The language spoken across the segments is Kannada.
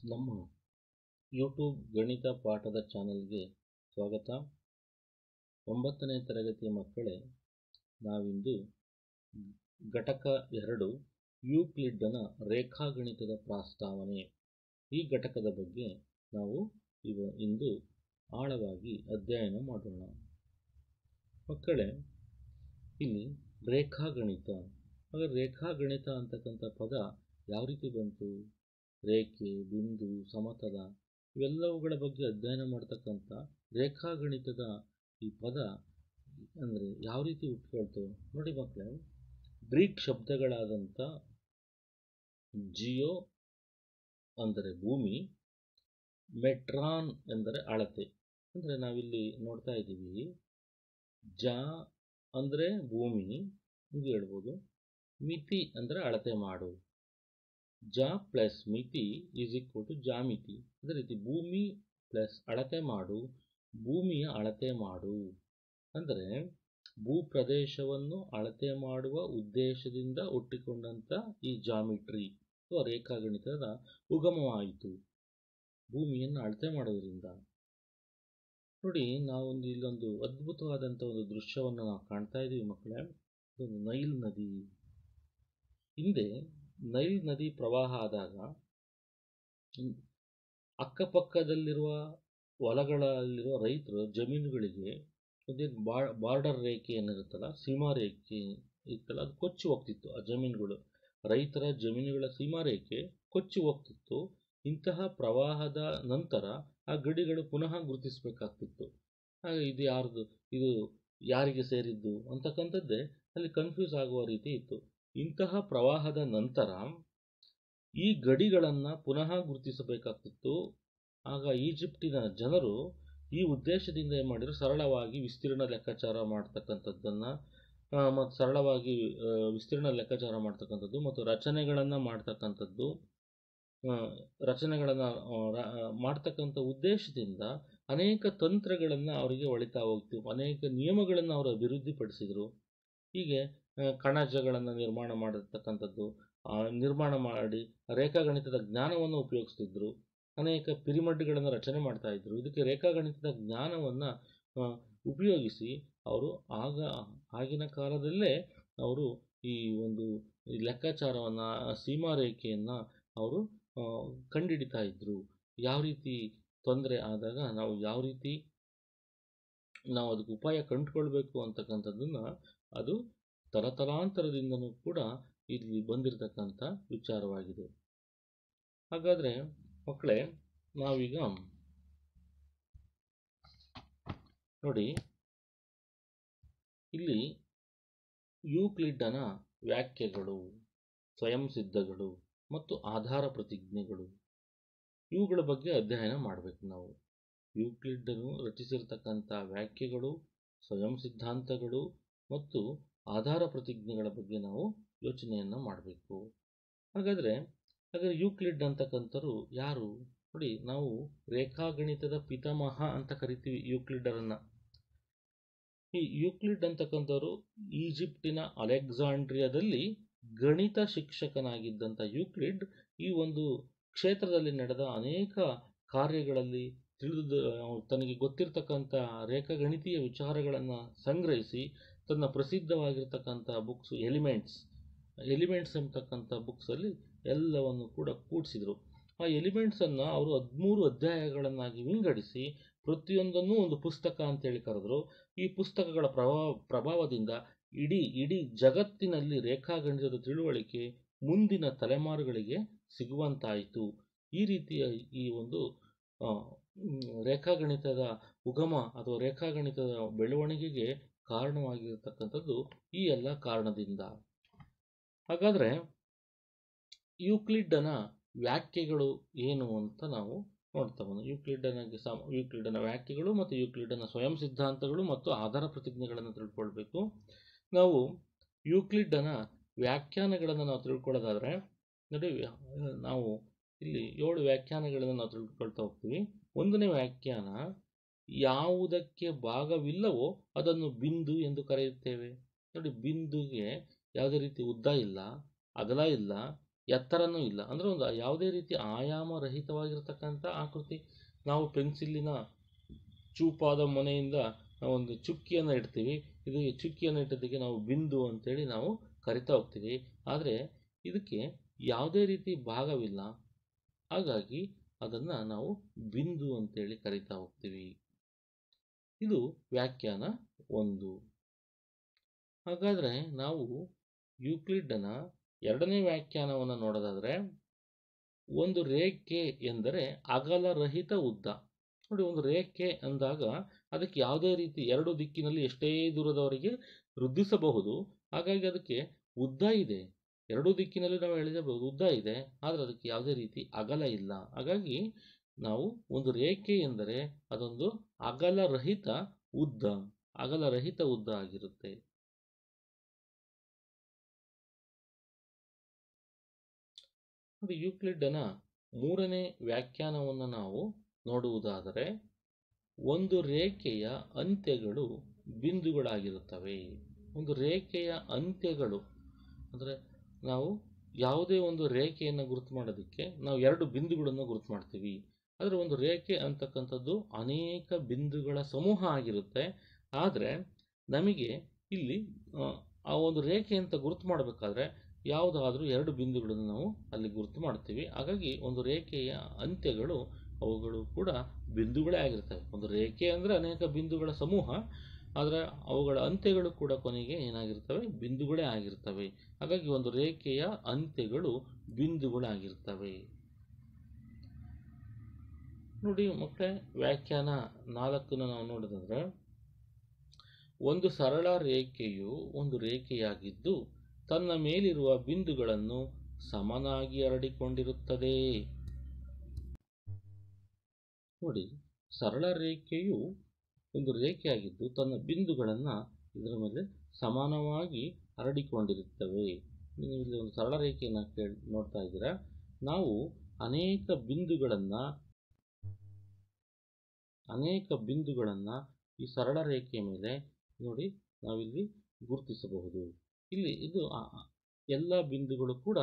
ನಮ್ಮ ಯೂಟ್ಯೂಬ್ ಗಣಿತ ಪಾಠದ ಚಾನಲ್ಗೆ ಸ್ವಾಗತ. 9ನೇ ತರಗತಿಯ ಮಕ್ಕಳೇ, ನಾವಿಂದು ಘಟಕ 2 ಯೂಕ್ಲಿಡ್ನ ರೇಖಾಗಣಿತದ ಪ್ರಸ್ತಾವನೆ ಈ ಘಟಕದ ಬಗ್ಗೆ ನಾವು ಇಂದು ಆಳವಾಗಿ ಅಧ್ಯಯನ ಮಾಡೋಣ. ಮಕ್ಕಳೇ, ಇಲ್ಲಿ ರೇಖಾಗಣಿತ ರೇಖಾಗಣಿತ ಅಂತಕ್ಕಂಥ ಪದ ಯಾವ ರೀತಿ ಬಂತು? ರೇಖೆ, ಬಿಂದು, ಸಮತಲ ಇವೆಲ್ಲವುಗಳ ಬಗ್ಗೆ ಅಧ್ಯಯನ ಮಾಡ್ತಕ್ಕಂಥ ರೇಖಾಗಣಿತದ ಈ ಪದ ಅಂದರೆ ಯಾವ ರೀತಿ ಹುಟ್ಕೊಳ್ತು ನೋಡಿ ಮಕ್ಕಳೇ. ಗ್ರೀಕ್ ಶಬ್ದಗಳಾದಂಥ ಜಿಯೋ ಅಂದರೆ ಭೂಮಿ, ಮೆಟ್ರಾನ್ ಎಂದರೆ ಅಳತೆ. ಅಂದರೆ ನಾವಿಲ್ಲಿ ನೋಡ್ತಾ ಇದ್ದೀವಿ, ಜ ಅಂದರೆ ಭೂಮಿ ಎಂದು ಹೇಳ್ಬೋದು, ಮಿತಿ ಅಂದರೆ ಅಳತೆ ಮಾಡು. ಜ ಪ್ಲಸ್ ಮಿತಿ ಈಸ್ ಈಕ್ವಲ್ ಟು ಜಾಮಿತಿ. ಅದೇ ರೀತಿ ಭೂಮಿ ಪ್ಲಸ್ ಅಳತೆ ಮಾಡು, ಭೂಮಿಯ ಅಳತೆ ಮಾಡು. ಅಂದರೆ ಭೂಪ್ರದೇಶವನ್ನು ಅಳತೆ ಮಾಡುವ ಉದ್ದೇಶದಿಂದ ಹುಟ್ಟಿಕೊಂಡಂಥ ಈ ಜಾಮಿಟ್ರಿ ಅಥವಾ ರೇಖಾಗಣಿತದ ಉಗಮವಾಯಿತು, ಭೂಮಿಯನ್ನು ಅಳತೆ ಮಾಡೋದ್ರಿಂದ. ನೋಡಿ, ನಾವೊಂದು ಇಲ್ಲೊಂದು ಅದ್ಭುತವಾದಂಥ ಒಂದು ದೃಶ್ಯವನ್ನು ನಾವು ಕಾಣ್ತಾ ಇದ್ದೀವಿ ಮಕ್ಕಳೇ. ಇದೊಂದು ನೈಲ್ ನದಿ. ಹಿಂದೆ ನೈಲ್ ನದಿ ಪ್ರವಾಹ ಆದಾಗ ಅಕ್ಕಪಕ್ಕದಲ್ಲಿರುವ ಹೊಲಗಳಲ್ಲಿರುವ ರೈತರು ಜಮೀನುಗಳಿಗೆ ಒಂದೇನು ಬಾರ್ಡರ್ ರೇಖೆ ಏನಿರುತ್ತಲ್ಲ, ಸೀಮಾ ರೇಖೆ ಇತ್ತಲ್ಲ, ಅದು ಕೊಚ್ಚಿ ಹೋಗ್ತಿತ್ತು. ಆ ಜಮೀನುಗಳು, ರೈತರ ಜಮೀನುಗಳ ಸೀಮಾ ರೇಖೆ ಕೊಚ್ಚಿ ಹೋಗ್ತಿತ್ತು. ಇಂತಹ ಪ್ರವಾಹದ ನಂತರ ಆ ಗಡಿಗಳು ಪುನಃ ಗುರುತಿಸಬೇಕಾಗ್ತಿತ್ತು. ಹಾಗೆ ಇದು ಯಾರ್ದು, ಇದು ಯಾರಿಗೆ ಸೇರಿದ್ದು ಅಂತಕ್ಕಂಥದ್ದೇ ಅಲ್ಲಿ ಕನ್ಫ್ಯೂಸ್ ಆಗುವ ರೀತಿ ಇತ್ತು. ಇಂತಹ ಪ್ರವಾಹದ ನಂತರ ಈ ಗಡಿಗಳನ್ನು ಪುನಃ ಗುರುತಿಸಬೇಕಾಗ್ತಿತ್ತು. ಆಗ ಈಜಿಪ್ಟಿನ ಜನರು ಈ ಉದ್ದೇಶದಿಂದ ಏನು ಮಾಡಿದ್ರು, ಸರಳವಾಗಿ ವಿಸ್ತೀರ್ಣ ಲೆಕ್ಕಾಚಾರ ಮಾಡ್ತಕ್ಕಂಥದ್ದನ್ನು ಮತ್ತು ಸರಳವಾಗಿ ವಿಸ್ತೀರ್ಣ ಲೆಕ್ಕಾಚಾರ ಮಾಡ್ತಕ್ಕಂಥದ್ದು ಮತ್ತು ರಚನೆಗಳನ್ನು ಮಾಡ್ತಕ್ಕಂಥ ಉದ್ದೇಶದಿಂದ ಅನೇಕ ತಂತ್ರಗಳನ್ನು ಅವರಿಗೆ ಒಳಿತಾ ಹೋಗ್ತು. ಅನೇಕ ನಿಯಮಗಳನ್ನು ಅವರು ಅಭಿವೃದ್ಧಿಪಡಿಸಿದರು. ಹೀಗೆ ಕಣಜಗಳನ್ನು ನಿರ್ಮಾಣ ಮಾಡಿ ರೇಖಾಗಣಿತದ ಜ್ಞಾನವನ್ನು ಉಪಯೋಗಿಸ್ತಿದ್ರು. ಅನೇಕ ಪಿರಿಮಿಡ್ಗಳನ್ನು ರಚನೆ ಮಾಡ್ತಾ ಇದ್ರು. ಇದಕ್ಕೆ ರೇಖಾಗಣಿತದ ಜ್ಞಾನವನ್ನು ಉಪಯೋಗಿಸಿ ಅವರು ಆಗಿನ ಕಾಲದಲ್ಲೇ ಅವರು ಈ ಒಂದು ಲೆಕ್ಕಾಚಾರವನ್ನು, ಸೀಮಾ ರೇಖೆಯನ್ನು ಅವರು ಕಂಡುಹಿಡಿತಾ ಇದ್ರು. ಯಾವ ರೀತಿ ತೊಂದರೆ ಆದಾಗ ನಾವು ಯಾವ ರೀತಿ ಅದಕ್ಕೆ ಉಪಾಯ ಕಂಡುಕೊಳ್ಬೇಕು ಅಂತಕ್ಕಂಥದ್ದನ್ನು ಅದು ತಲತಲಾಂತರದಿಂದನೂ ಕೂಡ ಇಲ್ಲಿ ಬಂದಿರತಕ್ಕಂಥ ವಿಚಾರವಾಗಿದೆ. ಹಾಗಾದರೆ ಮಕ್ಕಳೇ, ನಾವೀಗ ನೋಡಿ, ಇಲ್ಲಿ ಯೂಕ್ಲಿಡ್ನ ವ್ಯಾಖ್ಯೆಗಳು, ಸ್ವಯಂ ಸಿದ್ಧಗಳು ಮತ್ತು ಆಧಾರ ಪ್ರತಿಜ್ಞೆಗಳು ಇವುಗಳ ಬಗ್ಗೆ ಅಧ್ಯಯನ ಮಾಡಬೇಕು ನಾವು. ಯೂಕ್ಲಿಡ್ನು ರಚಿಸಿರ್ತಕ್ಕಂಥ ವ್ಯಾಖ್ಯೆಗಳು, ಸ್ವಯಂ ಸಿದ್ಧಾಂತಗಳು ಮತ್ತು ಆಧಾರ ಪ್ರತಿಜ್ಞೆಗಳ ಬಗ್ಗೆ ನಾವು ಯೋಚನೆಯನ್ನು ಮಾಡಬೇಕು. ಹಾಗಾದರೆ ಯೂಕ್ಲಿಡ್ ಅಂತಕ್ಕಂಥರು ಯಾರು ನೋಡಿ? ನಾವು ರೇಖಾಗಣಿತದ ಪಿತಾಮಹ ಅಂತ ಕರಿತೀವಿ ಯೂಕ್ಲಿಡರನ್ನು. ಈ ಯೂಕ್ಲಿಡ್ ಅಂತಕ್ಕಂಥವ್ರು ಈಜಿಪ್ಟಿನ ಅಲೆಕ್ಸಾಂಡ್ರಿಯಾದಲ್ಲಿ ಗಣಿತ ಶಿಕ್ಷಕನಾಗಿದ್ದಂಥ ಯೂಕ್ಲಿಡ್ ಈ ಒಂದು ಕ್ಷೇತ್ರದಲ್ಲಿ ನಡೆದ ಅನೇಕ ಕಾರ್ಯಗಳಲ್ಲಿ ತನಗೆ ಗೊತ್ತಿರತಕ್ಕಂಥ ರೇಖಾಗಣಿತೀಯ ವಿಚಾರಗಳನ್ನು ಸಂಗ್ರಹಿಸಿ ತನ್ನ ಪ್ರಸಿದ್ಧವಾಗಿರ್ತಕ್ಕಂಥ ಬುಕ್ಸ್ ಎಲಿಮೆಂಟ್ಸ್ ಅಂತಕ್ಕಂಥ ಬುಕ್ಸಲ್ಲಿ ಎಲ್ಲವನ್ನು ಕೂಡ ಕೂಡಿಸಿದರು. ಆ ಎಲಿಮೆಂಟ್ಸನ್ನು ಅವರು 13 ಅಧ್ಯಾಯಗಳನ್ನಾಗಿ ವಿಂಗಡಿಸಿ ಪ್ರತಿಯೊಂದನ್ನು ಒಂದು ಪುಸ್ತಕ ಅಂತೇಳಿ ಕರೆದರು. ಈ ಪುಸ್ತಕಗಳ ಪ್ರಭಾವದಿಂದ ಇಡೀ ಜಗತ್ತಿನಲ್ಲಿ ರೇಖಾಗಣಿತದ ತಿಳುವಳಿಕೆ ಮುಂದಿನ ತಲೆಮಾರುಗಳಿಗೆ ಸಿಗುವಂತಾಯಿತು. ಈ ರೀತಿಯ ಈ ಒಂದು ರೇಖಾಗಣಿತದ ಉಗಮ ಅಥವಾ ರೇಖಾಗಣಿತದ ಬೆಳವಣಿಗೆಗೆ ಕಾರಣವಾಗಿರತಕ್ಕಂಥದ್ದು ಈ ಎಲ್ಲ ಕಾರಣದಿಂದ. ಹಾಗಾದರೆ ಯೂಕ್ಲಿಡ್ನ ವ್ಯಾಖ್ಯೆಗಳು ಏನು ಅಂತ ನಾವು ನೋಡ್ತಾ ಬಂದು, ಯೂಕ್ಲಿಡ್ನ ವ್ಯಾಖ್ಯೆಗಳು ಮತ್ತು ಯೂಕ್ಲಿಡ್ನ ಸ್ವಯಂ ಸಿದ್ಧಾಂತಗಳು ಮತ್ತು ಆಧಾರ ಪ್ರತಿಜ್ಞೆಗಳನ್ನು ತಿಳ್ಕೊಳ್ಬೇಕು. ನಾವು ಯೂಕ್ಲಿಡ್ನ ವ್ಯಾಖ್ಯಾನಗಳನ್ನು ನಾವು ತಿಳ್ಕೊಳ್ಳೋದಾದರೆ ನೋಡಿ, ನಾವು ಇಲ್ಲಿ 7 ವ್ಯಾಖ್ಯಾನಗಳನ್ನು ನಾವು ತಿಳ್ಕೊಳ್ತಾ ಹೋಗ್ತೀವಿ. 1ನೇ ವ್ಯಾಖ್ಯಾನ, ಯಾವುದಕ್ಕೆ ಭಾಗವಿಲ್ಲವೋ ಅದನ್ನು ಬಿಂದು ಎಂದು ಕರೆಯುತ್ತೇವೆ. ನೋಡಿ, ಬಿಂದುಗೆ ಯಾವುದೇ ರೀತಿ ಉದ್ದ ಇಲ್ಲ, ಅಗಲ ಇಲ್ಲ, ಎತ್ತರನೂ ಇಲ್ಲ, ಅಂದರೆ ಒಂದು ಯಾವುದೇ ರೀತಿ ಆಯಾಮರಹಿತವಾಗಿರ್ತಕ್ಕಂಥ ಆಕೃತಿ. ನಾವು ಪೆನ್ಸಿಲ್ಲಿನ ಚೂಪಾದ ಮೊನೆಯಿಂದ ನಾವು ಒಂದು ಚುಕ್ಕಿಯನ್ನು ಇಡ್ತೀವಿ, ಇದು ಚುಕ್ಕಿಯನ್ನು ಇಟ್ಟದಕ್ಕೆ ನಾವು ಬಿಂದು ಅಂತೇಳಿ ನಾವು ಕರಿತಾ ಹೋಗ್ತೀವಿ. ಆದರೆ ಇದಕ್ಕೆ ಯಾವುದೇ ರೀತಿ ಭಾಗವಿಲ್ಲ, ಹಾಗಾಗಿ ಅದನ್ನು ನಾವು ಬಿಂದು ಅಂತೇಳಿ ಕರಿತಾ ಹೋಗ್ತೀವಿ. ಇದು ವ್ಯಾಖ್ಯಾನ 1. ಹಾಗಾದರೆ ನಾವು ಯೂಕ್ಲಿಡ್ನ ಎರಡನೇ ವ್ಯಾಖ್ಯಾನವನ್ನು ನೋಡೋದಾದರೆ, ಒಂದು ರೇಖೆ ಎಂದರೆ ಅಗಲರಹಿತ ಉದ್ದ. ನೋಡಿ, ಒಂದು ರೇಖೆ ಅಂದಾಗ ಅದಕ್ಕೆ ಯಾವುದೇ ರೀತಿ ಎರಡು ದಿಕ್ಕಿನಲ್ಲಿ ಎಷ್ಟೇ ದೂರದವರೆಗೆ ವೃದ್ಧಿಸಬಹುದು, ಹಾಗಾಗಿ ಅದಕ್ಕೆ ಉದ್ದ ಇದೆ. ಎರಡೂ ದಿಕ್ಕಿನಲ್ಲಿ ನಾವು ಎಳೆಯಬಹುದು, ಉದ್ದ ಇದೆ, ಆದರೆ ಅದಕ್ಕೆ ಯಾವುದೇ ರೀತಿ ಅಗಲ ಇಲ್ಲ. ಹಾಗಾಗಿ ನಾವು ಒಂದು ರೇಖೆ ಎಂದರೆ ಅದೊಂದು ಅಗಲರಹಿತ ಉದ್ದ ಆಗಿರುತ್ತೆ. ನೋಡಿ, ಯೂಕ್ಲಿಡ್ನ ಮೂರನೇ ವ್ಯಾಖ್ಯಾನವನ್ನು ನಾವು ನೋಡುವುದಾದರೆ, ಒಂದು ರೇಖೆಯ ಅಂತ್ಯಗಳು ಬಿಂದುಗಳಾಗಿರುತ್ತವೆ. ಒಂದು ರೇಖೆಯ ಅಂತ್ಯಗಳು ಅಂದರೆ ನಾವು ಯಾವುದೇ ಒಂದು ರೇಖೆಯನ್ನು ಗುರುತು ಮಾಡೋದಕ್ಕೆ ನಾವು ಎರಡು ಬಿಂದುಗಳನ್ನು ಗುರುತು ಮಾಡ್ತೀವಿ. ಆದರೆ ಒಂದು ರೇಖೆ ಅಂತಕ್ಕಂಥದ್ದು ಅನೇಕ ಬಿಂದುಗಳ ಸಮೂಹ ಆಗಿರುತ್ತೆ. ಆದರೆ ನಮಗೆ ಇಲ್ಲಿ ಆ ಒಂದು ರೇಖೆ ಅಂತ ಗುರುತು ಮಾಡಬೇಕಾದ್ರೆ ಯಾವುದಾದ್ರೂ ಎರಡು ಬಿಂದುಗಳನ್ನು ನಾವು ಅಲ್ಲಿ ಗುರುತು ಮಾಡ್ತೀವಿ. ಹಾಗಾಗಿ ಒಂದು ರೇಖೆಯ ಅಂತ್ಯಗಳು ಅವುಗಳು ಕೂಡ ಬಿಂದುಗಳೇ ಆಗಿರ್ತವೆ. ಒಂದು ರೇಖೆ ಅಂದರೆ ಅನೇಕ ಬಿಂದುಗಳ ಸಮೂಹ, ಆದರೆ ಅವುಗಳ ಅಂತ್ಯಗಳು ಕೂಡ ಕೊನೆಗೆ ಏನಾಗಿರ್ತವೆ? ಬಿಂದುಗಳೇ ಆಗಿರ್ತವೆ. ಹಾಗಾಗಿ ಒಂದು ರೇಖೆಯ ಅಂತ್ಯಗಳು ಬಿಂದುಗಳಾಗಿರ್ತವೆ. ನೋಡಿ ಮಕ್ಕಳೇ, ವ್ಯಾಖ್ಯಾನ 4 ನಾವು ನೋಡೋದಾದ್ರೆ, ಒಂದು ಸರಳ ರೇಖೆಯು ಒಂದು ರೇಖೆಯಾಗಿದ್ದು ತನ್ನ ಮೇಲಿರುವ ಬಿಂದುಗಳನ್ನು ಸಮನಾಗಿ ಹರಡಿಕೊಂಡಿರುತ್ತದೆ. ನೋಡಿ, ಸರಳ ರೇಖೆಯು ಒಂದು ರೇಖೆಯಾಗಿದ್ದು ತನ್ನ ಬಿಂದುಗಳನ್ನು ಇದರ ಮೇಲೆ ಸಮಾನವಾಗಿ ಹರಡಿಕೊಂಡಿರುತ್ತವೆ. ನೀವು ಇಲ್ಲಿ ಒಂದು ಸರಳ ರೇಖೆಯನ್ನು ನೋಡ್ತಾ ಇದ್ದೀರಾ. ನಾವು ಅನೇಕ ಬಿಂದುಗಳನ್ನು ಈ ಸರಳ ರೇಖೆಯ ಮೇಲೆ ನೋಡಿ ನಾವಿಲ್ಲಿ ಗುರುತಿಸಬಹುದು. ಇಲ್ಲಿ ಇದು ಎಲ್ಲ ಬಿಂದುಗಳು ಕೂಡ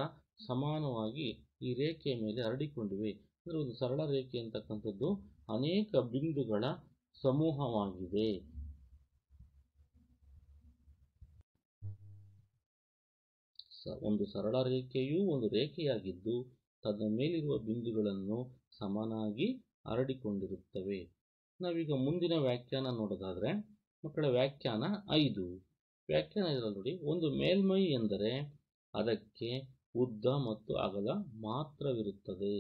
ಸಮಾನವಾಗಿ ಈ ರೇಖೆಯ ಮೇಲೆ ಹರಡಿಕೊಂಡಿವೆ. ಅಂದರೆ ಒಂದು ಸರಳ ರೇಖೆ ಅಂತಕ್ಕಂಥದ್ದು ಅನೇಕ ಬಿಂದುಗಳ ಸಮೂಹವಾಗಿದೆ. ಒಂದು ಸರಳ ರೇಖೆಯು ಒಂದು ರೇಖೆಯಾಗಿದ್ದು ತನ್ನ ಮೇಲಿರುವ ಬಿಂದುಗಳನ್ನು ಸಮನಾಗಿ ಹರಡಿಕೊಂಡಿರುತ್ತವೆ. ನಾವೀಗ ಮುಂದಿನ ವ್ಯಾಖ್ಯಾನ ನೋಡೋದಾದ್ರೆ ಮಕ್ಕಳ ವ್ಯಾಖ್ಯಾನ 5. ವ್ಯಾಖ್ಯಾನ ಇದರಲ್ಲಿ ನೋಡಿ, ಒಂದು ಮೇಲ್ಮೈ ಎಂದರೆ ಅದಕ್ಕೆ ಉದ್ದ ಮತ್ತು ಅಗಲ ಮಾತ್ರವಿರುತ್ತದೆ.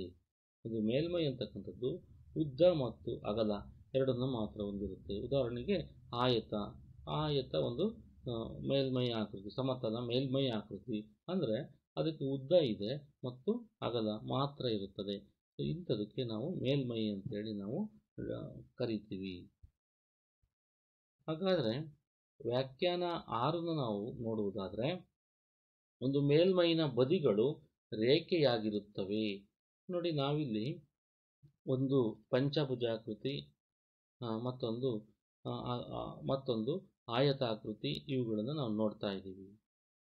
ಒಂದು ಮೇಲ್ಮೈ ಅಂತಕ್ಕಂಥದ್ದು ಉದ್ದ ಮತ್ತು ಅಗಲ ಎರಡನ್ನು ಮಾತ್ರ ಹೊಂದಿರುತ್ತೆ. ಉದಾಹರಣೆಗೆ ಆಯತ ಒಂದು ಮೇಲ್ಮೈ ಆಕೃತಿ, ಸಮತಲ ಮೇಲ್ಮೈ ಆಕೃತಿ ಅಂದರೆ ಅದಕ್ಕೆ ಉದ್ದ ಇದೆ ಮತ್ತು ಅಗಲ ಮಾತ್ರ ಇರುತ್ತದೆ. ಇಂಥದಕ್ಕೆ ನಾವು ಮೇಲ್ಮೈ ಅಂತೇಳಿ ನಾವು ಕರಿತೀವಿ. ಹಾಗಾದರೆ ವ್ಯಾಖ್ಯಾನ 6 ನಾವು ನೋಡುವುದಾದರೆ, ಒಂದು ಮೇಲ್ಮೈನ ಬದಿಗಳು ರೇಖೆಯಾಗಿರುತ್ತವೆ. ನೋಡಿ, ನಾವಿಲ್ಲಿ ಒಂದು ಪಂಚಭುಜಾಕೃತಿ ಮತ್ತೊಂದು ಆಯತಾಕೃತಿ ಇವುಗಳನ್ನು ನಾವು ನೋಡ್ತಾ ಇದ್ದೀವಿ.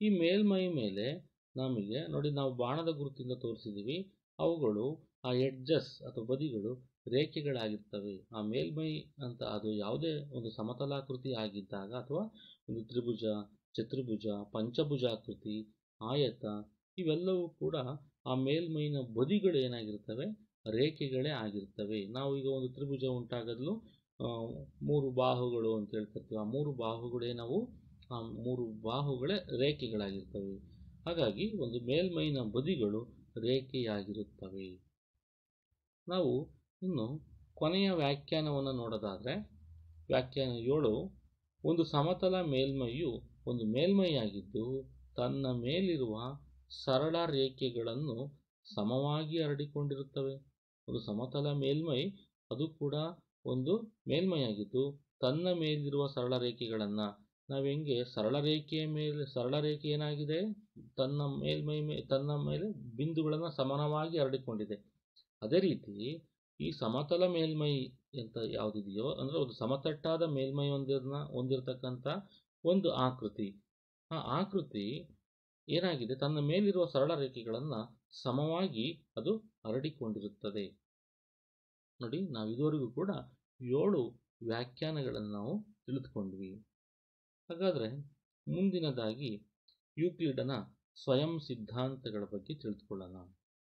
ಈ ಮೇಲ್ಮೈ ಮೇಲೆ ನಮಗೆ ನೋಡಿ, ನಾವು ಬಾಣದ ಗುರುತಿಂದ ತೋರಿಸಿದ್ದೀವಿ, ಅವುಗಳು ಆ ಎಡ್ಜಸ್ ಅಥವಾ ಬದಿಗಳು ರೇಖೆಗಳಾಗಿರ್ತವೆ. ಆ ಮೇಲ್ಮೈ ಅಂತ ಅದು ಯಾವುದೇ ಒಂದು ಸಮತಲಾಕೃತಿ ಆಗಿದ್ದಾಗ ಅಥವಾ ಒಂದು ತ್ರಿಭುಜ, ಚತುರ್ಭುಜ, ಪಂಚಭುಜಾಕೃತಿ, ಆಯತ ಇವೆಲ್ಲವೂ ಕೂಡ ಆ ಮೇಲ್ಮೈನ ಬದಿಗಳು ಏನಾಗಿರ್ತವೆ? ರೇಖೆಗಳೇ ಆಗಿರ್ತವೆ. ನಾವು ಈಗ ಒಂದು ತ್ರಿಭುಜ ಉಂಟಾಗಲು 3 ಬಾಹುಗಳು ಅಂತ ಹೇಳ್ತಿರ್ತೀವಿ. ಆ 3 ಬಾಹುಗಳೇ ಆ 3 ಬಾಹುಗಳೇ ರೇಖೆಗಳಾಗಿರ್ತವೆ. ಹಾಗಾಗಿ ಒಂದು ಮೇಲ್ಮೈನ ಬದಿಗಳು ರೇಖೆಯಾಗಿರುತ್ತವೆ. ನಾವು ಇನ್ನು ಕೊನೆಯ ವ್ಯಾಖ್ಯಾನವನ್ನು ನೋಡೋದಾದರೆ ವ್ಯಾಖ್ಯಾನ 7, ಒಂದು ಸಮತಲ ಮೇಲ್ಮೈಯು ಒಂದು ಮೇಲ್ಮೈಯಾಗಿದ್ದು ತನ್ನ ಮೇಲಿರುವ ಸರಳ ರೇಖೆಗಳನ್ನು ಸಮವಾಗಿ ಹರಡಿಕೊಂಡಿರುತ್ತವೆ. ಒಂದು ಸಮತಲ ಮೇಲ್ಮೈ ಅದು ಕೂಡ ಒಂದು ಮೇಲ್ಮೈಯಾಗಿದ್ದು ತನ್ನ ಮೇಲಿರುವ ಸರಳ ರೇಖೆಗಳನ್ನು ನಾವು ಹೆಂಗೆ ಸರಳ ರೇಖೆ ಏನಾಗಿದೆ? ತನ್ನ ಮೇಲೆ ಬಿಂದುಗಳನ್ನು ಸಮಾನವಾಗಿ ಹರಡಿಕೊಂಡಿದೆ. ಅದೇ ರೀತಿ ಈ ಸಮತಲ ಮೇಲ್ಮೈ ಅಂತ ಯಾವುದಿದೆಯೋ ಅಂದರೆ ಒಂದು ಸಮತಟ್ಟಾದ ಮೇಲ್ಮೈ ಹೊಂದಿರತಕ್ಕಂಥ ಒಂದು ಆಕೃತಿ, ಆ ಆಕೃತಿ ಏನಾಗಿದೆ, ತನ್ನ ಮೇಲಿರುವ ಸರಳ ರೇಖೆಗಳನ್ನು ಸಮವಾಗಿ ಅದು ಹರಡಿಕೊಂಡಿರುತ್ತದೆ. ನೋಡಿ, ನಾವು ಇದುವರೆಗೂ ಕೂಡ 7 ವ್ಯಾಖ್ಯಾನಗಳನ್ನು ನಾವು ತಿಳಿದುಕೊಂಡ್ವಿ. ಹಾಗಾದರೆ ಮುಂದಿನದಾಗಿ ಯೂಕ್ಲಿಡನ ಸ್ವಯಂ ಸಿದ್ಧಾಂತಗಳ ಬಗ್ಗೆ ತಿಳಿದುಕೊಳ್ಳೋಣ.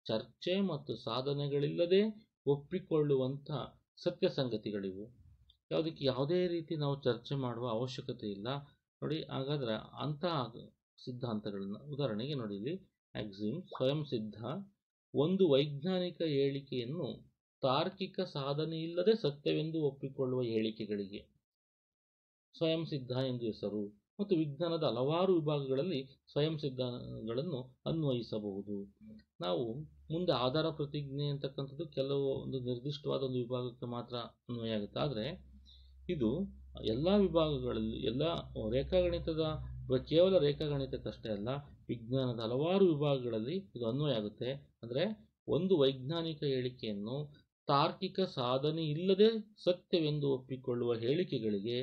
ಚರ್ಚೆ ಮತ್ತು ಸಾಧನೆಗಳಿಲ್ಲದೆ ಒಪ್ಪಿಕೊಳ್ಳುವಂಥ ಸತ್ಯ ಸಂಗತಿಗಳಿವು. ಯಾವುದೇ ರೀತಿ ನಾವು ಚರ್ಚೆ ಮಾಡುವ ಅವಶ್ಯಕತೆ ಇಲ್ಲ. ನೋಡಿ, ಹಾಗಾದ್ರೆ ಅಂತಹ ಸಿದ್ಧಾಂತಗಳನ್ನ ಉದಾಹರಣೆಗೆ ನೋಡಿ, ಇಲ್ಲಿ ಆಕ್ಸಿಮ್ ಸ್ವಯಂ ಸಿದ್ಧ ಒಂದು ವೈಜ್ಞಾನಿಕ ಹೇಳಿಕೆಯನ್ನು ತಾರ್ಕಿಕ ಸಾಧನೆ ಇಲ್ಲದೆ ಸತ್ಯವೆಂದು ಒಪ್ಪಿಕೊಳ್ಳುವ ಹೇಳಿಕೆಗಳಿಗೆ ಸ್ವಯಂ ಸಿದ್ಧ ಎಂದು ಹೆಸರು. ಮತ್ತು ವಿಜ್ಞಾನದ ಹಲವಾರು ವಿಭಾಗಗಳಲ್ಲಿ ಸ್ವಯಂ ಸಿದ್ಧಗಳನ್ನು ಅನ್ವಯಿಸಬಹುದು. ನಾವು ಮುಂದೆ ಆಧಾರ ಪ್ರತಿಜ್ಞೆ ಅಂತಕ್ಕಂಥದ್ದು ಕೆಲವು ಒಂದು ನಿರ್ದಿಷ್ಟವಾದ ಒಂದು ವಿಭಾಗಕ್ಕೆ ಮಾತ್ರ ಅನ್ವಯ ಆಗುತ್ತೆ. ಆದರೆ ಇದು ಎಲ್ಲ ವಿಭಾಗಗಳಲ್ಲಿ, ಎಲ್ಲ ರೇಖಾಗಣಿತದ ಕೇವಲ ರೇಖಾಗಣಿತಕ್ಕಷ್ಟೇ ಅಲ್ಲ, ವಿಜ್ಞಾನದ ಹಲವಾರು ವಿಭಾಗಗಳಲ್ಲಿ ಇದು ಅನ್ವಯ ಆಗುತ್ತೆ. ಅಂದರೆ ಒಂದು ವೈಜ್ಞಾನಿಕ ಹೇಳಿಕೆಯನ್ನು ತಾರ್ಕಿಕ ಸಾಧನೆ ಇಲ್ಲದೆ ಸತ್ಯವೆಂದು ಒಪ್ಪಿಕೊಳ್ಳುವ ಹೇಳಿಕೆಗಳಿಗೆ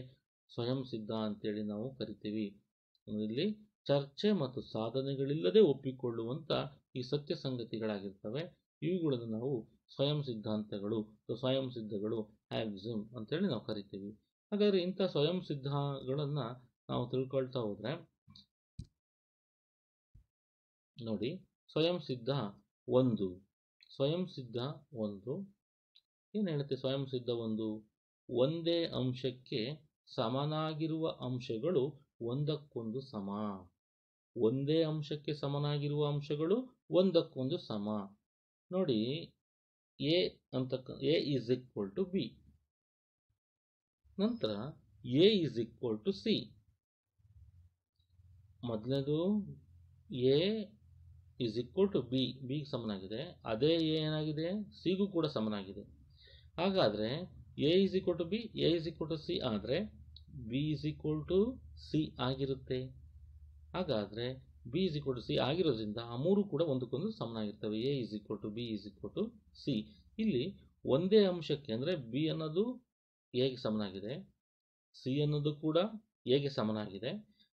ಸ್ವಯಂ ಸಿದ್ಧ ಅಂತೇಳಿ ನಾವು ಕರಿತೀವಿ. ಇಲ್ಲಿ ಚರ್ಚೆ ಮತ್ತು ಸಾಧನೆಗಳಿಲ್ಲದೆ ಒಪ್ಪಿಕೊಳ್ಳುವಂಥ ಈ ಸತ್ಯ ಸಂಗತಿಗಳಾಗಿರ್ತವೆ. ಇವುಗಳನ್ನು ನಾವು ಸ್ವಯಂ ಸಿದ್ಧಾಂತಗಳು, ಸ್ವಯಂ ಸಿದ್ಧಗಳು, ಆಕ್ಸಿಮ್ ಅಂತೇಳಿ ನಾವು ಕರಿತೀವಿ. ಹಾಗಾದರೆ ಇಂಥ ಸ್ವಯಂ ಸಿದ್ಧಗಳನ್ನು ನಾವು ತಿಳ್ಕೊಳ್ತಾ ಹೋದರೆ ನೋಡಿ, ಸ್ವಯಂ ಸಿದ್ಧ ಒಂದು ಏನು ಹೇಳುತ್ತೆ? ಸ್ವಯಂ ಸಿದ್ಧ ಒಂದೇ ಅಂಶಕ್ಕೆ ಸಮನಾಗಿರುವ ಅಂಶಗಳು ಒಂದಕ್ಕೊಂದು ಸಮ. ಒಂದೇ ಅಂಶಕ್ಕೆ ಸಮನಾಗಿರುವ ಅಂಶಗಳು ಒಂದಕ್ಕೊಂದು ಸಮ. ನೋಡಿ, A is equal to B, ನಂತರ A is equal to C. ಮೊದಲನೇದು A is equal to B, ಬಿಗೆ ಸಮನಾಗಿದೆ. ಅದೇ ಎ ಏನಾಗಿದೆ, ಸಿಗೂ ಕೂಡ ಸಮನಾಗಿದೆ. ಹಾಗಾದರೆ A is equal to B, A is equal to C ಆದರೆ B is equal to C ಆಗಿರುತ್ತೆ. ಹಾಗಾದರೆ B is equal to C ಆಗಿರೋದ್ರಿಂದ ಆ ಮೂರು ಕೂಡ ಒಂದಕ್ಕೊಂದು ಸಮನಾಗಿರ್ತವೆ. A is equal to B is equal to C. ಇಲ್ಲಿ ಒಂದೇ ಅಂಶಕ್ಕೆ ಅಂದರೆ ಬಿ ಅನ್ನೋದು ಎಗೆ ಸಮನಾಗಿದೆ, ಸಿ ಅನ್ನೋದು ಕೂಡ ಎಗೆ ಸಮನಾಗಿದೆ.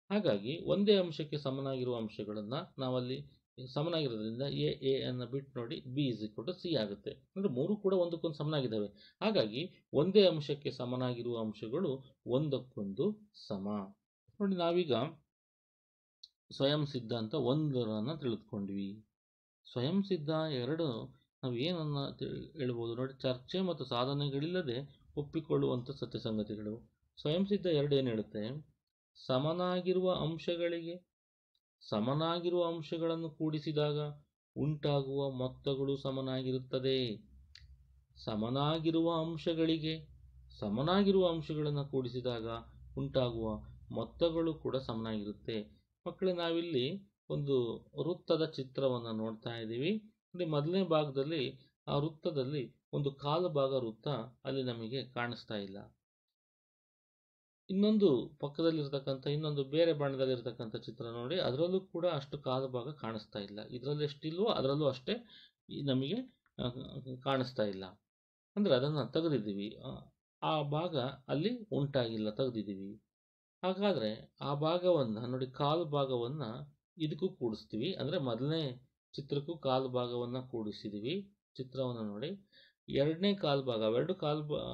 ಹಾಗಾಗಿ ಒಂದೇ ಅಂಶಕ್ಕೆ ಸಮನಾಗಿರುವ ಅಂಶಗಳನ್ನು ನಾವಲ್ಲಿ ಸಮನಾಗಿರೋದ್ರಿಂದ ಎ ಅನ್ನು ಬಿಟ್ಟು ನೋಡಿ B is equal to C ಆಗುತ್ತೆ. ಅಂದರೆ ಮೂರು ಕೂಡ ಒಂದಕ್ಕೊಂದು ಸಮನಾಗಿದ್ದಾವೆ. ಹಾಗಾಗಿ ಒಂದೇ ಅಂಶಕ್ಕೆ ಸಮನಾಗಿರುವ ಅಂಶಗಳು ಒಂದಕ್ಕೊಂದು ಸಮ. ನೋಡಿ, ನಾವೀಗ ಸ್ವಯಂ ಸಿದ್ಧಾಂತ ಒಂದರನ್ನು ತಿಳಿದುಕೊಂಡ್ವಿ. ಸ್ವಯಂ ಸಿದ್ಧ ಎರಡು ನಾವು ಏನನ್ನ ಹೇಳ್ಬೋದು ನೋಡಿ, ಚರ್ಚೆ ಮತ್ತು ಸಾಧನೆಗಳಿಲ್ಲದೆ ಒಪ್ಪಿಕೊಳ್ಳುವಂಥ ಸತ್ಯ ಸಂಗತಿಗಳು. ಸ್ವಯಂ ಸಿದ್ಧ ಎರಡು ಏನು ಹೇಳುತ್ತೆ? ಸಮನಾಗಿರುವ ಅಂಶಗಳನ್ನು ಕೂಡಿಸಿದಾಗ ಉಂಟಾಗುವ ಮೊತ್ತಗಳು ಸಮನಾಗಿರುತ್ತದೆ. ಸಮನಾಗಿರುವ ಅಂಶಗಳನ್ನು ಕೂಡಿಸಿದಾಗ ಉಂಟಾಗುವ ಮೊತ್ತಗಳು ಕೂಡ ಸಮನಾಗಿರುತ್ತೆ. ಮಕ್ಕಳೇ, ನಾವಿಲ್ಲಿ ಒಂದು ವೃತ್ತದ ಚಿತ್ರವನ್ನು ನೋಡ್ತಾ ಇದ್ದೀವಿ. ಮೊದಲನೇ ಭಾಗದಲ್ಲಿ ಆ ವೃತ್ತದಲ್ಲಿ ಒಂದು ಕಾಲು ಭಾಗ ವೃತ್ತ ಅಲ್ಲಿ ನಮಗೆ ಕಾಣಿಸ್ತಾ ಇಲ್ಲ. ಇನ್ನೊಂದು ಪಕ್ಕದಲ್ಲಿರ್ತಕ್ಕಂಥ ಇನ್ನೊಂದು ಬೇರೆ ಬಣ್ಣದಲ್ಲಿರ್ತಕ್ಕಂಥ ಚಿತ್ರ ನೋಡಿ, ಅದರಲ್ಲೂ ಕೂಡ ಅಷ್ಟು ಕಾಲು ಭಾಗ ಕಾಣಿಸ್ತಾ ಇಲ್ಲ. ಇದರಲ್ಲಿ ಎಷ್ಟಿಲ್ವೋ ಅದರಲ್ಲೂ ಅಷ್ಟೇ ನಮಗೆ ಕಾಣಿಸ್ತಾ ಇಲ್ಲ. ಅಂದರೆ ಅದನ್ನು ತೆಗೆದಿದ್ದೀವಿ, ಆ ಭಾಗ ಅಲ್ಲಿ ಉಂಟಾಗಿಲ್ಲ, ತೆಗೆದಿದ್ದೀವಿ. ಹಾಗಾದರೆ ಆ ಭಾಗವನ್ನು ನೋಡಿ, ಕಾಲು ಭಾಗವನ್ನು ಇದಕ್ಕೂ ಕೂಡಿಸ್ತೀವಿ. ಅಂದರೆ ಮೊದಲನೇ ಚಿತ್ರಕ್ಕೂ ಕಾಲು ಭಾಗವನ್ನು ಕೂಡಿಸಿದ್ದೀವಿ. ಚಿತ್ರವನ್ನು ನೋಡಿ, ಎರಡನೇ ಕಾಲು ಭಾಗ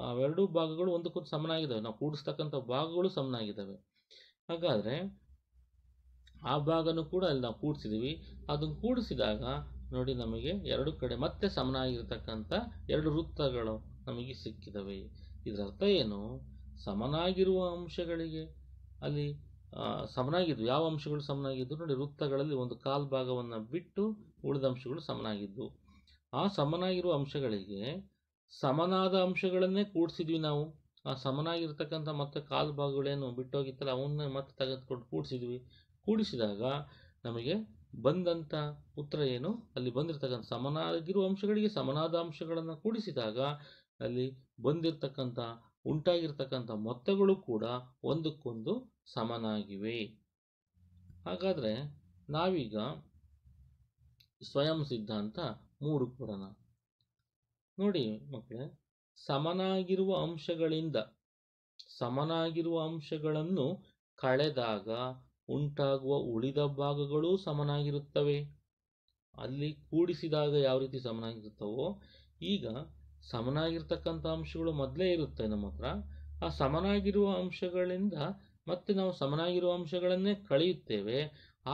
ಅವೆರಡು ಭಾಗಗಳು ಒಂದಕ್ಕೊಂದು ಸಮನಾಗಿದ್ದಾವೆ. ನಾವು ಕೂಡಿಸ್ತಕ್ಕಂಥ ಭಾಗಗಳು ಸಮನಾಗಿದ್ದಾವೆ. ಹಾಗಾದರೆ ಆ ಭಾಗನೂ ಕೂಡ ಅಲ್ಲಿ ನಾವು ಕೂಡಿಸಿದ್ದೀವಿ. ಅದನ್ನು ಕೂಡಿಸಿದಾಗ ನೋಡಿ, ನಮಗೆ ಎರಡು ಕಡೆ ಮತ್ತೆ ಸಮನಾಗಿರ್ತಕ್ಕಂಥ ಎರಡು ವೃತ್ತಗಳು ನಮಗೆ ಸಿಕ್ಕಿದವೆ. ಇದರ ಅರ್ಥ ಏನು? ಸಮನಾಗಿರುವ ಅಂಶಗಳಿಗೆ ಅಲ್ಲಿ ಸಮನಾಗಿದ್ದು, ಯಾವ ಅಂಶಗಳು ಸಮನಾಗಿದ್ದು ನೋಡಿ, ವೃತ್ತಗಳಲ್ಲಿ ಒಂದು ಕಾಲು ಭಾಗವನ್ನು ಬಿಟ್ಟು ಉಳಿದ ಅಂಶಗಳು ಸಮನಾಗಿದ್ದು. ಆ ಸಮನಾಗಿರುವ ಅಂಶಗಳಿಗೆ ಸಮನಾದ ಅಂಶಗಳನ್ನೇ ಕೂಡಿಸಿದ್ವಿ ನಾವು. ಆ ಸಮನಾಗಿರ್ತಕ್ಕಂಥ ಮತ್ತೆ ಕಾಲು ಭಾಗಗಳೇನು ಬಿಟ್ಟೋಗಿತ್ತಲ್ಲ ಅವನ್ನ ಮತ್ತೆ ತೆಗೆದುಕೊಂಡು ಕೂಡಿಸಿದಾಗ ನಮಗೆ ಬಂದಂಥ ಉತ್ತರ ಏನು? ಅಲ್ಲಿ ಬಂದಿರತಕ್ಕಂಥ ಸಮನಾಗಿರುವ ಅಂಶಗಳಿಗೆ ಸಮನಾದ ಅಂಶಗಳನ್ನು ಕೂಡಿಸಿದಾಗ ಅಲ್ಲಿ ಉಂಟಾಗಿರ್ತಕ್ಕಂಥ ಮೊತ್ತಗಳು ಕೂಡ ಒಂದಕ್ಕೊಂದು ಸಮನಾಗಿವೆ. ಹಾಗಾದರೆ ನಾವೀಗ ಸ್ವಯಂ ಸಿದ್ಧಾಂತ 3 ಕೊಡೋಣ. ನೋಡಿ ಮಕ್ಕಳೇ, ಸಮನಾಗಿರುವ ಅಂಶಗಳನ್ನು ಕಳೆದಾಗ ಉಂಟಾಗುವ ಉಳಿದ ಭಾಗಗಳೂ ಸಮನಾಗಿರುತ್ತವೆ. ಅಲ್ಲಿ ಕೂಡಿಸಿದಾಗ ಯಾವ ರೀತಿ ಸಮನಾಗಿರುತ್ತವೋ ಈಗ ಸಮನಾಗಿರ್ತಕ್ಕಂಥ ಅಂಶಗಳು ಮೊದಲೇ ಇರುತ್ತೆ ನಮ್ಮ ಹತ್ರ. ಆ ಸಮನಾಗಿರುವ ಅಂಶಗಳಿಂದ ಮತ್ತೆ ನಾವು ಸಮನಾಗಿರುವ ಅಂಶಗಳನ್ನೇ ಕಳೆಯುತ್ತೇವೆ.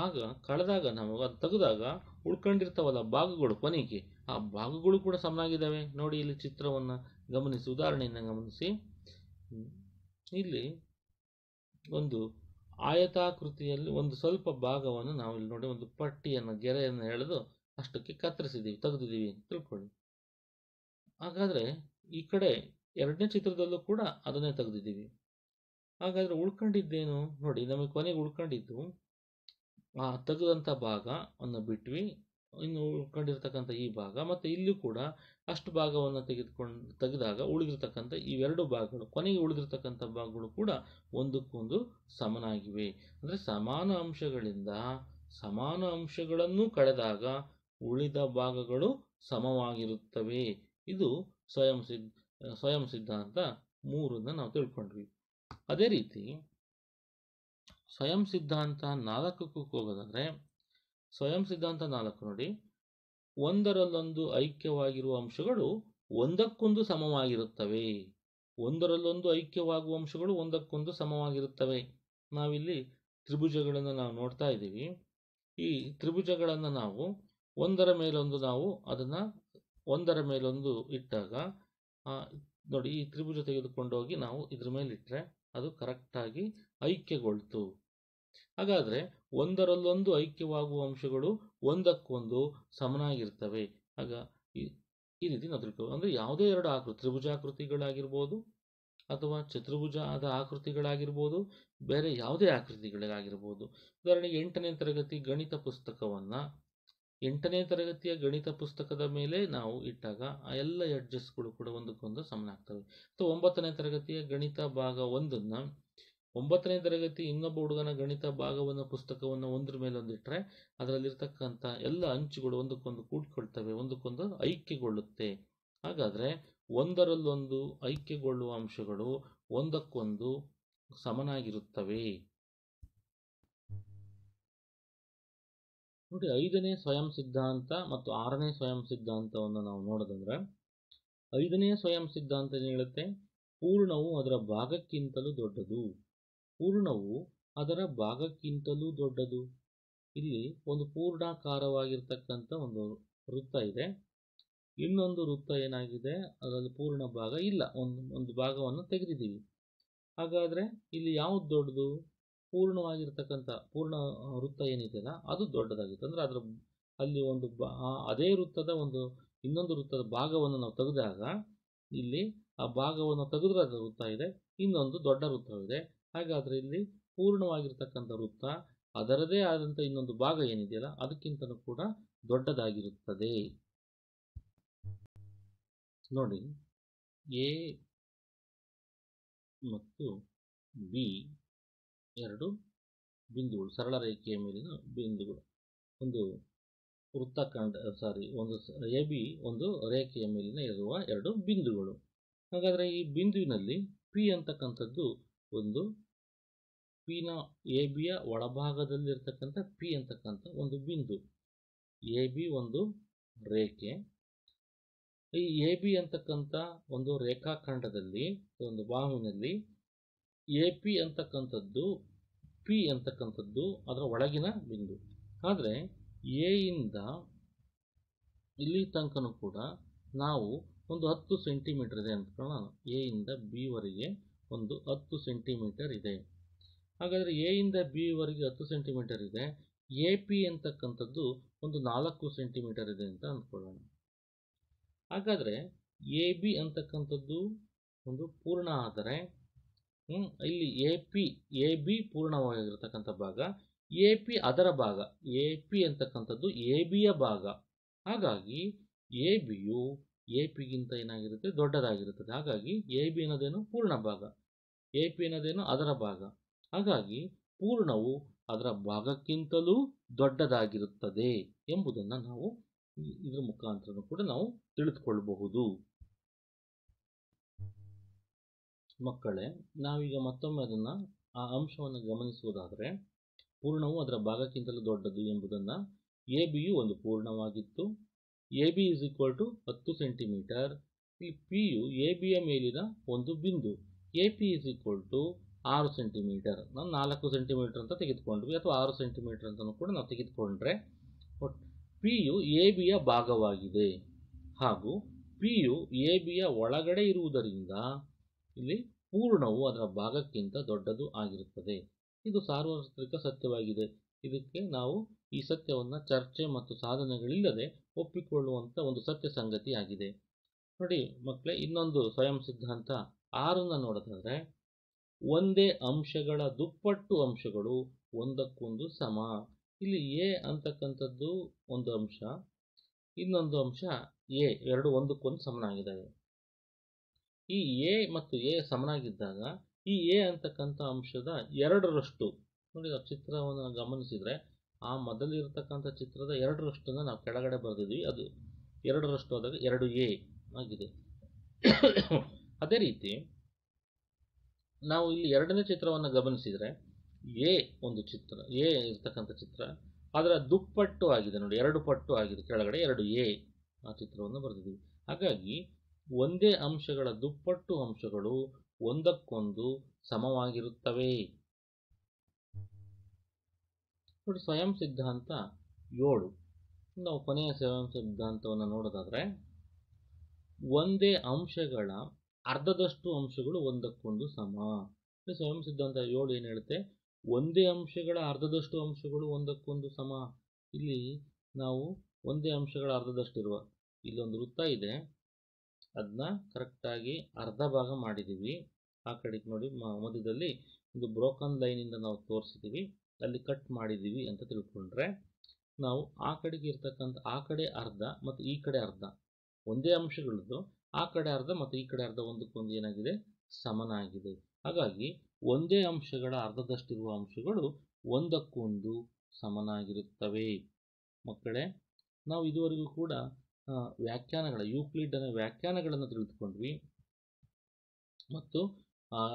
ಆಗ ಕಳೆದಾಗ ನಾವು ಅದು ತೆಗೆದಾಗ ಉಳ್ಕೊಂಡಿರ್ತಾವಲ್ಲ ಭಾಗಗಳು ಕೊನೆಗೆ, ಆ ಭಾಗಗಳು ಕೂಡ ಸಮನಾಗಿದ್ದಾವೆ. ನೋಡಿ ಇಲ್ಲಿ ಚಿತ್ರವನ್ನು ಗಮನಿಸಿ, ಉದಾಹರಣೆಯನ್ನು ಗಮನಿಸಿ. ಇಲ್ಲಿ ಒಂದು ಆಯತಾಕೃತಿಯಲ್ಲಿ ಒಂದು ಸ್ವಲ್ಪ ಭಾಗವನ್ನು ನಾವು ಇಲ್ಲಿ ನೋಡಿ ಒಂದು ಪಟ್ಟಿಯನ್ನು ಗೆರೆಯನ್ನು ಎಳೆದು ಅಷ್ಟಕ್ಕೆ ಕತ್ತರಿಸಿದ್ದೀವಿ, ತೆಗೆದಿದ್ದೀವಿ ಅಂತ ತಿಳ್ಕೊಳ್ಳಿ. ಹಾಗಾದರೆ ಈ ಕಡೆ ಎರಡನೇ ಚಿತ್ರದಲ್ಲೂ ಕೂಡ ಅದನ್ನೇ ತೆಗೆದಿದ್ದೀವಿ. ಹಾಗಾದರೆ ಉಳ್ಕೊಂಡಿದ್ದೇನು ನೋಡಿ, ನಮಗೆ ಕೊನೆಗೆ ಉಳ್ಕೊಂಡಿದ್ದು ಆ ತೆಗೆದಂಥ ಭಾಗವನ್ನು ಬಿಟ್ವಿ, ಇನ್ನು ಉಳ್ಕೊಂಡಿರ್ತಕ್ಕಂಥ ಈ ಭಾಗ, ಮತ್ತು ಇಲ್ಲೂ ಕೂಡ ಅಷ್ಟು ಭಾಗವನ್ನು ತೆಗೆದಾಗ ಉಳಿದಿರ್ತಕ್ಕಂಥ ಇವೆರಡು ಭಾಗಗಳು, ಕೊನೆಗೆ ಉಳಿದಿರ್ತಕ್ಕಂಥ ಭಾಗಗಳು ಕೂಡ ಒಂದಕ್ಕೊಂದು ಸಮನಾಗಿವೆ. ಅಂದರೆ ಸಮಾನ ಅಂಶಗಳಿಂದ ಸಮಾನ ಅಂಶಗಳನ್ನು ಕಳೆದಾಗ ಉಳಿದ ಭಾಗಗಳು ಸಮವಾಗಿರುತ್ತವೆ. ಇದು ಸ್ವಯಂ ಸಿದ್ಧಾಂತ 3 ನಾವು ತಿಳ್ಕೊಂಡ್ವಿ. ಅದೇ ರೀತಿ ಸ್ವಯಂ ಸಿದ್ಧಾಂತ 4ಕ್ಕೂ ಹೋಗೋದಾದ್ರೆ, ಸ್ವಯಂ ಸಿದ್ಧಾಂತ 4 ನೋಡಿ, ಒಂದರಲ್ಲೊಂದು ಐಕ್ಯವಾಗಿರುವ ಅಂಶಗಳು ಒಂದಕ್ಕೊಂದು ಸಮವಾಗಿರುತ್ತವೆ. ಒಂದರಲ್ಲೊಂದು ಐಕ್ಯವಾಗುವ ಅಂಶಗಳು ಒಂದಕ್ಕೊಂದು ಸಮವಾಗಿರುತ್ತವೆ. ನಾವಿಲ್ಲಿ ತ್ರಿಭುಜಗಳನ್ನು ನಾವು ನೋಡ್ತಾ ಇದ್ದೀವಿ. ಈ ತ್ರಿಭುಜಗಳನ್ನು ನಾವು ಒಂದರ ಮೇಲೊಂದು ಇಟ್ಟಾಗ ನೋಡಿ, ಈ ತ್ರಿಭುಜ ತೆಗೆದುಕೊಂಡೋಗಿ ನಾವು ಇದ್ರ ಮೇಲೆ ಇಟ್ಟರೆ ಅದು ಕರೆಕ್ಟಾಗಿ ಐಕ್ಯಗೊಳ್ತು. ಹಾಗಾದರೆ ಒಂದರಲ್ಲೊಂದು ಐಕ್ಯವಾಗುವ ಅಂಶಗಳು ಒಂದಕ್ಕೊಂದು ಸಮನಾಗಿರ್ತವೆ. ಆಗ ಈ ರೀತಿ ನಾವು ತಿಳ್ಕೊಬೋದು. ಅಂದರೆ ಯಾವುದೇ ಎರಡು ತ್ರಿಭುಜಾಕೃತಿಗಳಾಗಿರ್ಬೋದು ಅಥವಾ ಚತುರ್ಭುಜದ ಆಕೃತಿಗಳಾಗಿರ್ಬೋದು, ಬೇರೆ ಯಾವುದೇ ಆಕೃತಿಗಳಾಗಿರ್ಬೋದು. ಉದಾಹರಣೆಗೆ 8ನೇ ತರಗತಿ ಗಣಿತ ಪುಸ್ತಕವನ್ನು 8ನೇ ತರಗತಿಯ ಗಣಿತ ಪುಸ್ತಕದ ಮೇಲೆ ನಾವು ಇಟ್ಟಾಗ ಆ ಎಲ್ಲ ಎಡ್ಜಸ್ಗಳು ಕೂಡ ಒಂದಕ್ಕೊಂದು ಸಮನಾಗ್ತವೆ. ಅಥವಾ 9ನೇ ತರಗತಿಯ ಗಣಿತ ಭಾಗ 1ನ್ನು 9ನೇ ತರಗತಿ ಇನ್ನೊಬ್ಬ ಹುಡುಗನ ಗಣಿತ ಭಾಗವನ್ನು ಪುಸ್ತಕವನ್ನು ಒಂದ್ರ ಮೇಲೊಂದಿಟ್ಟರೆ ಅದರಲ್ಲಿರ್ತಕ್ಕಂಥ ಎಲ್ಲ ಅಂಚುಗಳು ಒಂದಕ್ಕೊಂದು ಕೂಡ್ಕೊಳ್ತವೆ, ಒಂದಕ್ಕೊಂದು ಐಕ್ಯಗೊಳ್ಳುತ್ತೆ. ಹಾಗಾದರೆ ಒಂದರಲ್ಲೊಂದು ಐಕ್ಯಗೊಳ್ಳುವ ಅಂಶಗಳು ಒಂದಕ್ಕೊಂದು ಸಮನಾಗಿರುತ್ತವೆ. ನೋಡಿ, 5ನೇ ಸ್ವಯಂ ಸಿದ್ಧಾಂತ ಮತ್ತು 6ನೇ ಸ್ವಯಂ ಸಿದ್ಧಾಂತವನ್ನು ನಾವು ನೋಡೋದಂದ್ರೆ, 5ನೇ ಸ್ವಯಂ ಸಿದ್ಧಾಂತ ಏನು ಹೇಳುತ್ತೆ? ಪೂರ್ಣವು ಅದರ ಭಾಗಕ್ಕಿಂತಲೂ ದೊಡ್ಡದು. ಪೂರ್ಣವು ಅದರ ಭಾಗಕ್ಕಿಂತಲೂ ದೊಡ್ಡದು. ಇಲ್ಲಿ ಒಂದು ಪೂರ್ಣಾಕಾರವಾಗಿರ್ತಕ್ಕಂಥ ಒಂದು ವೃತ್ತ ಇದೆ, ಇನ್ನೊಂದು ವೃತ್ತ ಏನಾಗಿದೆ, ಅದರಲ್ಲಿ ಪೂರ್ಣ ಭಾಗ ಇಲ್ಲ, ಒಂದು ಭಾಗವನ್ನು ತೆಗೆದಿದ್ದೀವಿ. ಹಾಗಾದರೆ ಇಲ್ಲಿ ಯಾವುದು ದೊಡ್ಡದು? ಪೂರ್ಣ ವೃತ್ತ ಏನಿದೆಯಲ್ಲ ಅದು ದೊಡ್ಡದಾಗಿತ್ತು. ಅಂದರೆ ಅಲ್ಲಿ ಅದೇ ವೃತ್ತದ ಇನ್ನೊಂದು ವೃತ್ತದ ಭಾಗವನ್ನು ನಾವು ತೆಗೆದಾಗ ಇಲ್ಲಿ ಆ ಭಾಗವನ್ನು ತೆಗೆದ್ರೆ ಅದು ವೃತ್ತ ಇದೆ, ಇನ್ನೊಂದು ದೊಡ್ಡ ವೃತ್ತವಿದೆ. ಹಾಗಾದರೆ ಇಲ್ಲಿ ಪೂರ್ಣವಾಗಿರ್ತಕ್ಕಂಥ ವೃತ್ತ ಅದರದೇ ಆದಂಥ ಇನ್ನೊಂದು ಭಾಗ ಏನಿದೆಯಲ್ಲ ಅದಕ್ಕಿಂತಲೂ ಕೂಡ ದೊಡ್ಡದಾಗಿರುತ್ತದೆ. ನೋಡಿ, ಎ ಮತ್ತು ಬಿ ಎರಡು ಬಿಂದುಗಳು, ಸರಳ ರೇಖೆಯ ಮೇಲಿನ ಬಿಂದುಗಳು. ಒಂದು ಒಂದು ಎ ಬಿ ಒಂದು ರೇಖೆಯ ಮೇಲಿನ ಇರುವ ಎರಡು ಬಿಂದುಗಳು. ಹಾಗಾದರೆ ಈ ಬಿಂದುವಿನಲ್ಲಿ ಪಿ ಅಂತಕ್ಕಂಥದ್ದು ಒಂದು ಎ ಬಿಯ ಒಳಭಾಗದಲ್ಲಿರ್ತಕ್ಕಂಥ ಪಿ ಅಂತಕ್ಕಂಥ ಒಂದು ಬಿಂದು. ಎ ಬಿ ಒಂದು ರೇಖೆ. ಈ ಎ ಬಿ ಅಂತಕ್ಕಂಥ ಒಂದು ರೇಖಾಖಂಡದಲ್ಲಿ, ಒಂದು ಬಾಹುವಿನಲ್ಲಿ ಎ ಪಿ ಅಂತಕ್ಕಂಥದ್ದು ಪಿ ಅಂತಕ್ಕಂಥದ್ದು ಅದರ ಒಳಗಿನ ಬಿಂದು. ಆದರೆ ಎ ಇಂದ ಇಲ್ಲಿ ತನಕನೂ ಕೂಡ ನಾವು ಒಂದು 10 ಸೆಂಟಿಮೀಟರ್ ಇದೆ ಅಂದ್ಕೊಳ್ಳೋಣ. ಎ ಇಂದ ಬಿ ವರೆಗೆ ಒಂದು 10 ಸೆಂಟಿಮೀಟರ್ ಇದೆ. ಹಾಗಾದರೆ ಎ ಇಂದ ಬಿ ವರೆಗೆ 10 ಸೆಂಟಿಮೀಟರ್ ಇದೆ. ಎ ಪಿ ಅಂತಕ್ಕಂಥದ್ದು ಒಂದು 4 ಸೆಂಟಿಮೀಟರ್ ಇದೆ ಅಂತ ಅಂದ್ಕೊಳ್ಳೋಣ. ಹಾಗಾದರೆ ಎ ಬಿ ಅಂತಕ್ಕಂಥದ್ದು ಒಂದು ಪೂರ್ಣ ಆದರೆ ಇಲ್ಲಿ ಎ ಬಿ ಪೂರ್ಣವಾಗಿರ್ತಕ್ಕಂಥ ಭಾಗ, ಎ ಪಿ ಅದರ ಭಾಗ. ಎ ಪಿ ಅಂತಕ್ಕಂಥದ್ದು ಎ ಬಿಯ ಭಾಗ. ಹಾಗಾಗಿ ಎ ಬಿಯು ಎ ಪಿಗಿಂತ ಏನಾಗಿರುತ್ತೆ, ದೊಡ್ಡದಾಗಿರುತ್ತದೆ. ಹಾಗಾಗಿ ಎ ಬಿ ಅನ್ನೋದೇನು ಪೂರ್ಣ ಭಾಗ, ಎ ಪಿ ಅನ್ನೋದೇನು ಅದರ ಭಾಗ. ಹಾಗಾಗಿ ಪೂರ್ಣವು ಅದರ ಭಾಗಕ್ಕಿಂತಲೂ ದೊಡ್ಡದಾಗಿರುತ್ತದೆ ಎಂಬುದನ್ನು ನಾವು ಇದರ ಮುಖಾಂತರ ಕೂಡ ನಾವು ತಿಳಿದುಕೊಳ್ಳಬಹುದು. ಮಕ್ಕಳೇ, ನಾವೀಗ ಮತ್ತೊಮ್ಮೆ ಆ ಅಂಶವನ್ನು ಗಮನಿಸುವುದಾದರೆ, ಪೂರ್ಣವು ಅದರ ಭಾಗಕ್ಕಿಂತಲೂ ದೊಡ್ಡದು ಎಂಬುದನ್ನು, ಎ ಬಿಯು ಒಂದು ಪೂರ್ಣವಾಗಿತ್ತು, A B is equal to 10 centimetre. ಇಲ್ಲಿ ಪಿ ಯು ಎ ಬಿಯ ಮೇಲಿನ ಒಂದು ಬಿಂದು, A P is equal to 6 centimetre. ನಾವು 4 ಸೆಂಟಿಮೀಟರ್ ಅಂತ ತೆಗೆದುಕೊಂಡ್ವಿ, ಅಥವಾ 6 ಸೆಂಟಿಮೀಟರ್ ಅಂತಲೂ ಕೂಡ ನಾವು ತೆಗೆದುಕೊಂಡ್ರೆ, ಪಿ ಯು ಎ ಬಿಯ ಭಾಗವಾಗಿದೆ ಹಾಗೂ ಪಿ ಯು ಎ ಬಿಯ ಒಳಗಡೆ ಇರುವುದರಿಂದ ಇಲ್ಲಿ ಪೂರ್ಣವು ಅದರ ಭಾಗಕ್ಕಿಂತ ದೊಡ್ಡದು ಆಗಿರುತ್ತದೆ. ಇದು ಸಾರ್ವತ್ರಿಕ ಸತ್ಯವಾಗಿದೆ. ಇದಕ್ಕೆ ನಾವು ಈ ಸತ್ಯವನ್ನು ಚರ್ಚೆ ಮತ್ತು ಸಾಧನೆಗಳಿಲ್ಲದೆ ಒಪ್ಪಿಕೊಳ್ಳುವಂಥ ಒಂದು ಸತ್ಯ ಸಂಗತಿಯಾಗಿದೆ. ನೋಡಿ ಮಕ್ಕಳೇ, ಇನ್ನೊಂದು ಸ್ವಯಂ ಸಿದ್ಧಾಂತ 6ನ್ನು ನೋಡೋದಾದರೆ, ಒಂದೇ ಅಂಶಗಳ ದುಪ್ಪಟ್ಟು ಅಂಶಗಳು ಒಂದಕ್ಕೊಂದು ಸಮ. ಇಲ್ಲಿ ಎ ಅಂತಕ್ಕಂಥದ್ದು ಒಂದು ಅಂಶ, ಇನ್ನೊಂದು ಅಂಶ ಎ, ಎರಡು ಒಂದಕ್ಕೊಂದು ಸಮನಾಗಿದ್ದಾವೆ. ಈ ಎ ಮತ್ತು ಎ ಸಮನಾಗಿದ್ದಾಗ ಈ ಎ ಅಂತಕ್ಕಂಥ ಅಂಶದ 2ರಷ್ಟು, ನೋಡಿ ನಾವು ಚಿತ್ರವನ್ನು ಗಮನಿಸಿದರೆ ಆ ಮೊದಲಿರತಕ್ಕಂಥ ಚಿತ್ರದ 2ರಷ್ಟನ್ನು ನಾವು ಕೆಳಗಡೆ ಬರೆದಿದ್ವಿ, ಅದು 2ರಷ್ಟು ಆದಾಗ 2a ಆಗಿದೆ. ಅದೇ ರೀತಿ ನಾವು ಇಲ್ಲಿ ಎರಡನೇ ಚಿತ್ರವನ್ನು ಗಮನಿಸಿದರೆ ಎ ಒಂದು ಚಿತ್ರ, ಎ ಇರ್ತಕ್ಕಂಥ ಚಿತ್ರ ಅದರ ದುಪ್ಪಟ್ಟು ಆಗಿದೆ, ನೋಡಿ 2 ಪಟ್ಟು ಆಗಿದೆ, ಕೆಳಗಡೆ 2a ಆ ಚಿತ್ರವನ್ನು ಬರೆದಿದ್ವಿ. ಹಾಗಾಗಿ ಒಂದೇ ಅಂಶಗಳ ದುಪ್ಪಟ್ಟು ಅಂಶಗಳು ಒಂದಕ್ಕೊಂದು ಸಮವಾಗಿರುತ್ತವೆ. ನೋಡಿ ಸ್ವಯಂ ಸಿದ್ಧಾಂತ 7, ನಾವು ಕೊನೆಯ ಸ್ವಯಂ ಸಿದ್ಧಾಂತವನ್ನು ನೋಡೋದಾದರೆ, ಒಂದೇ ಅಂಶಗಳ ಅರ್ಧದಷ್ಟು ಅಂಶಗಳು ಒಂದಕ್ಕೊಂದು ಸಮ. ಸ್ವಯಂ ಸಿದ್ಧಾಂತ 7 ಏನು ಹೇಳುತ್ತೆ? ಒಂದೇ ಅಂಶಗಳ ಅರ್ಧದಷ್ಟು ಅಂಶಗಳು ಒಂದಕ್ಕೊಂದು ಸಮ. ಇಲ್ಲಿ ನಾವು ಒಂದೇ ಅಂಶಗಳ ಅರ್ಧದಷ್ಟು ಇರುವ ಇಲ್ಲೊಂದು ವೃತ್ತ ಇದೆ, ಅದನ್ನ ಕರೆಕ್ಟಾಗಿ ಅರ್ಧ ಭಾಗ ಮಾಡಿದ್ದೀವಿ. ಆ ಕಡೆಗೆ ನೋಡಿ ಮಧ್ಯದಲ್ಲಿ ಒಂದು ಬ್ರೋಕನ್ ಲೈನಿಂದ ನಾವು ತೋರಿಸಿದ್ದೀವಿ, ಅಲ್ಲಿ ಕಟ್ ಮಾಡಿದ್ದೀವಿ ಅಂತ ತಿಳ್ಕೊಂಡ್ರೆ, ನಾವು ಆ ಕಡೆಗೆ ಇರ್ತಕ್ಕಂಥ ಆ ಕಡೆ ಅರ್ಧ ಮತ್ತು ಈ ಕಡೆ ಅರ್ಧ ಒಂದೇ ಅಂಶಗಳದ್ದು, ಆ ಕಡೆ ಅರ್ಧ ಮತ್ತು ಈ ಕಡೆ ಅರ್ಧ ಒಂದಕ್ಕೊಂದು ಏನಾಗಿದೆ? ಸಮನಾಗಿದೆ. ಹಾಗಾಗಿ ಒಂದೇ ಅಂಶಗಳ ಅರ್ಧದಷ್ಟಿರುವ ಅಂಶಗಳು ಒಂದಕ್ಕೊಂದು ಸಮನಾಗಿರುತ್ತವೆ. ಮಕ್ಕಳೇ, ನಾವು ಇದುವರೆಗೂ ಕೂಡ ವ್ಯಾಖ್ಯಾನಗಳ ಯೂಕ್ಲಿಡ್ನ ವ್ಯಾಖ್ಯಾನಗಳನ್ನು ತಿಳಿದುಕೊಂಡ್ವಿ ಮತ್ತು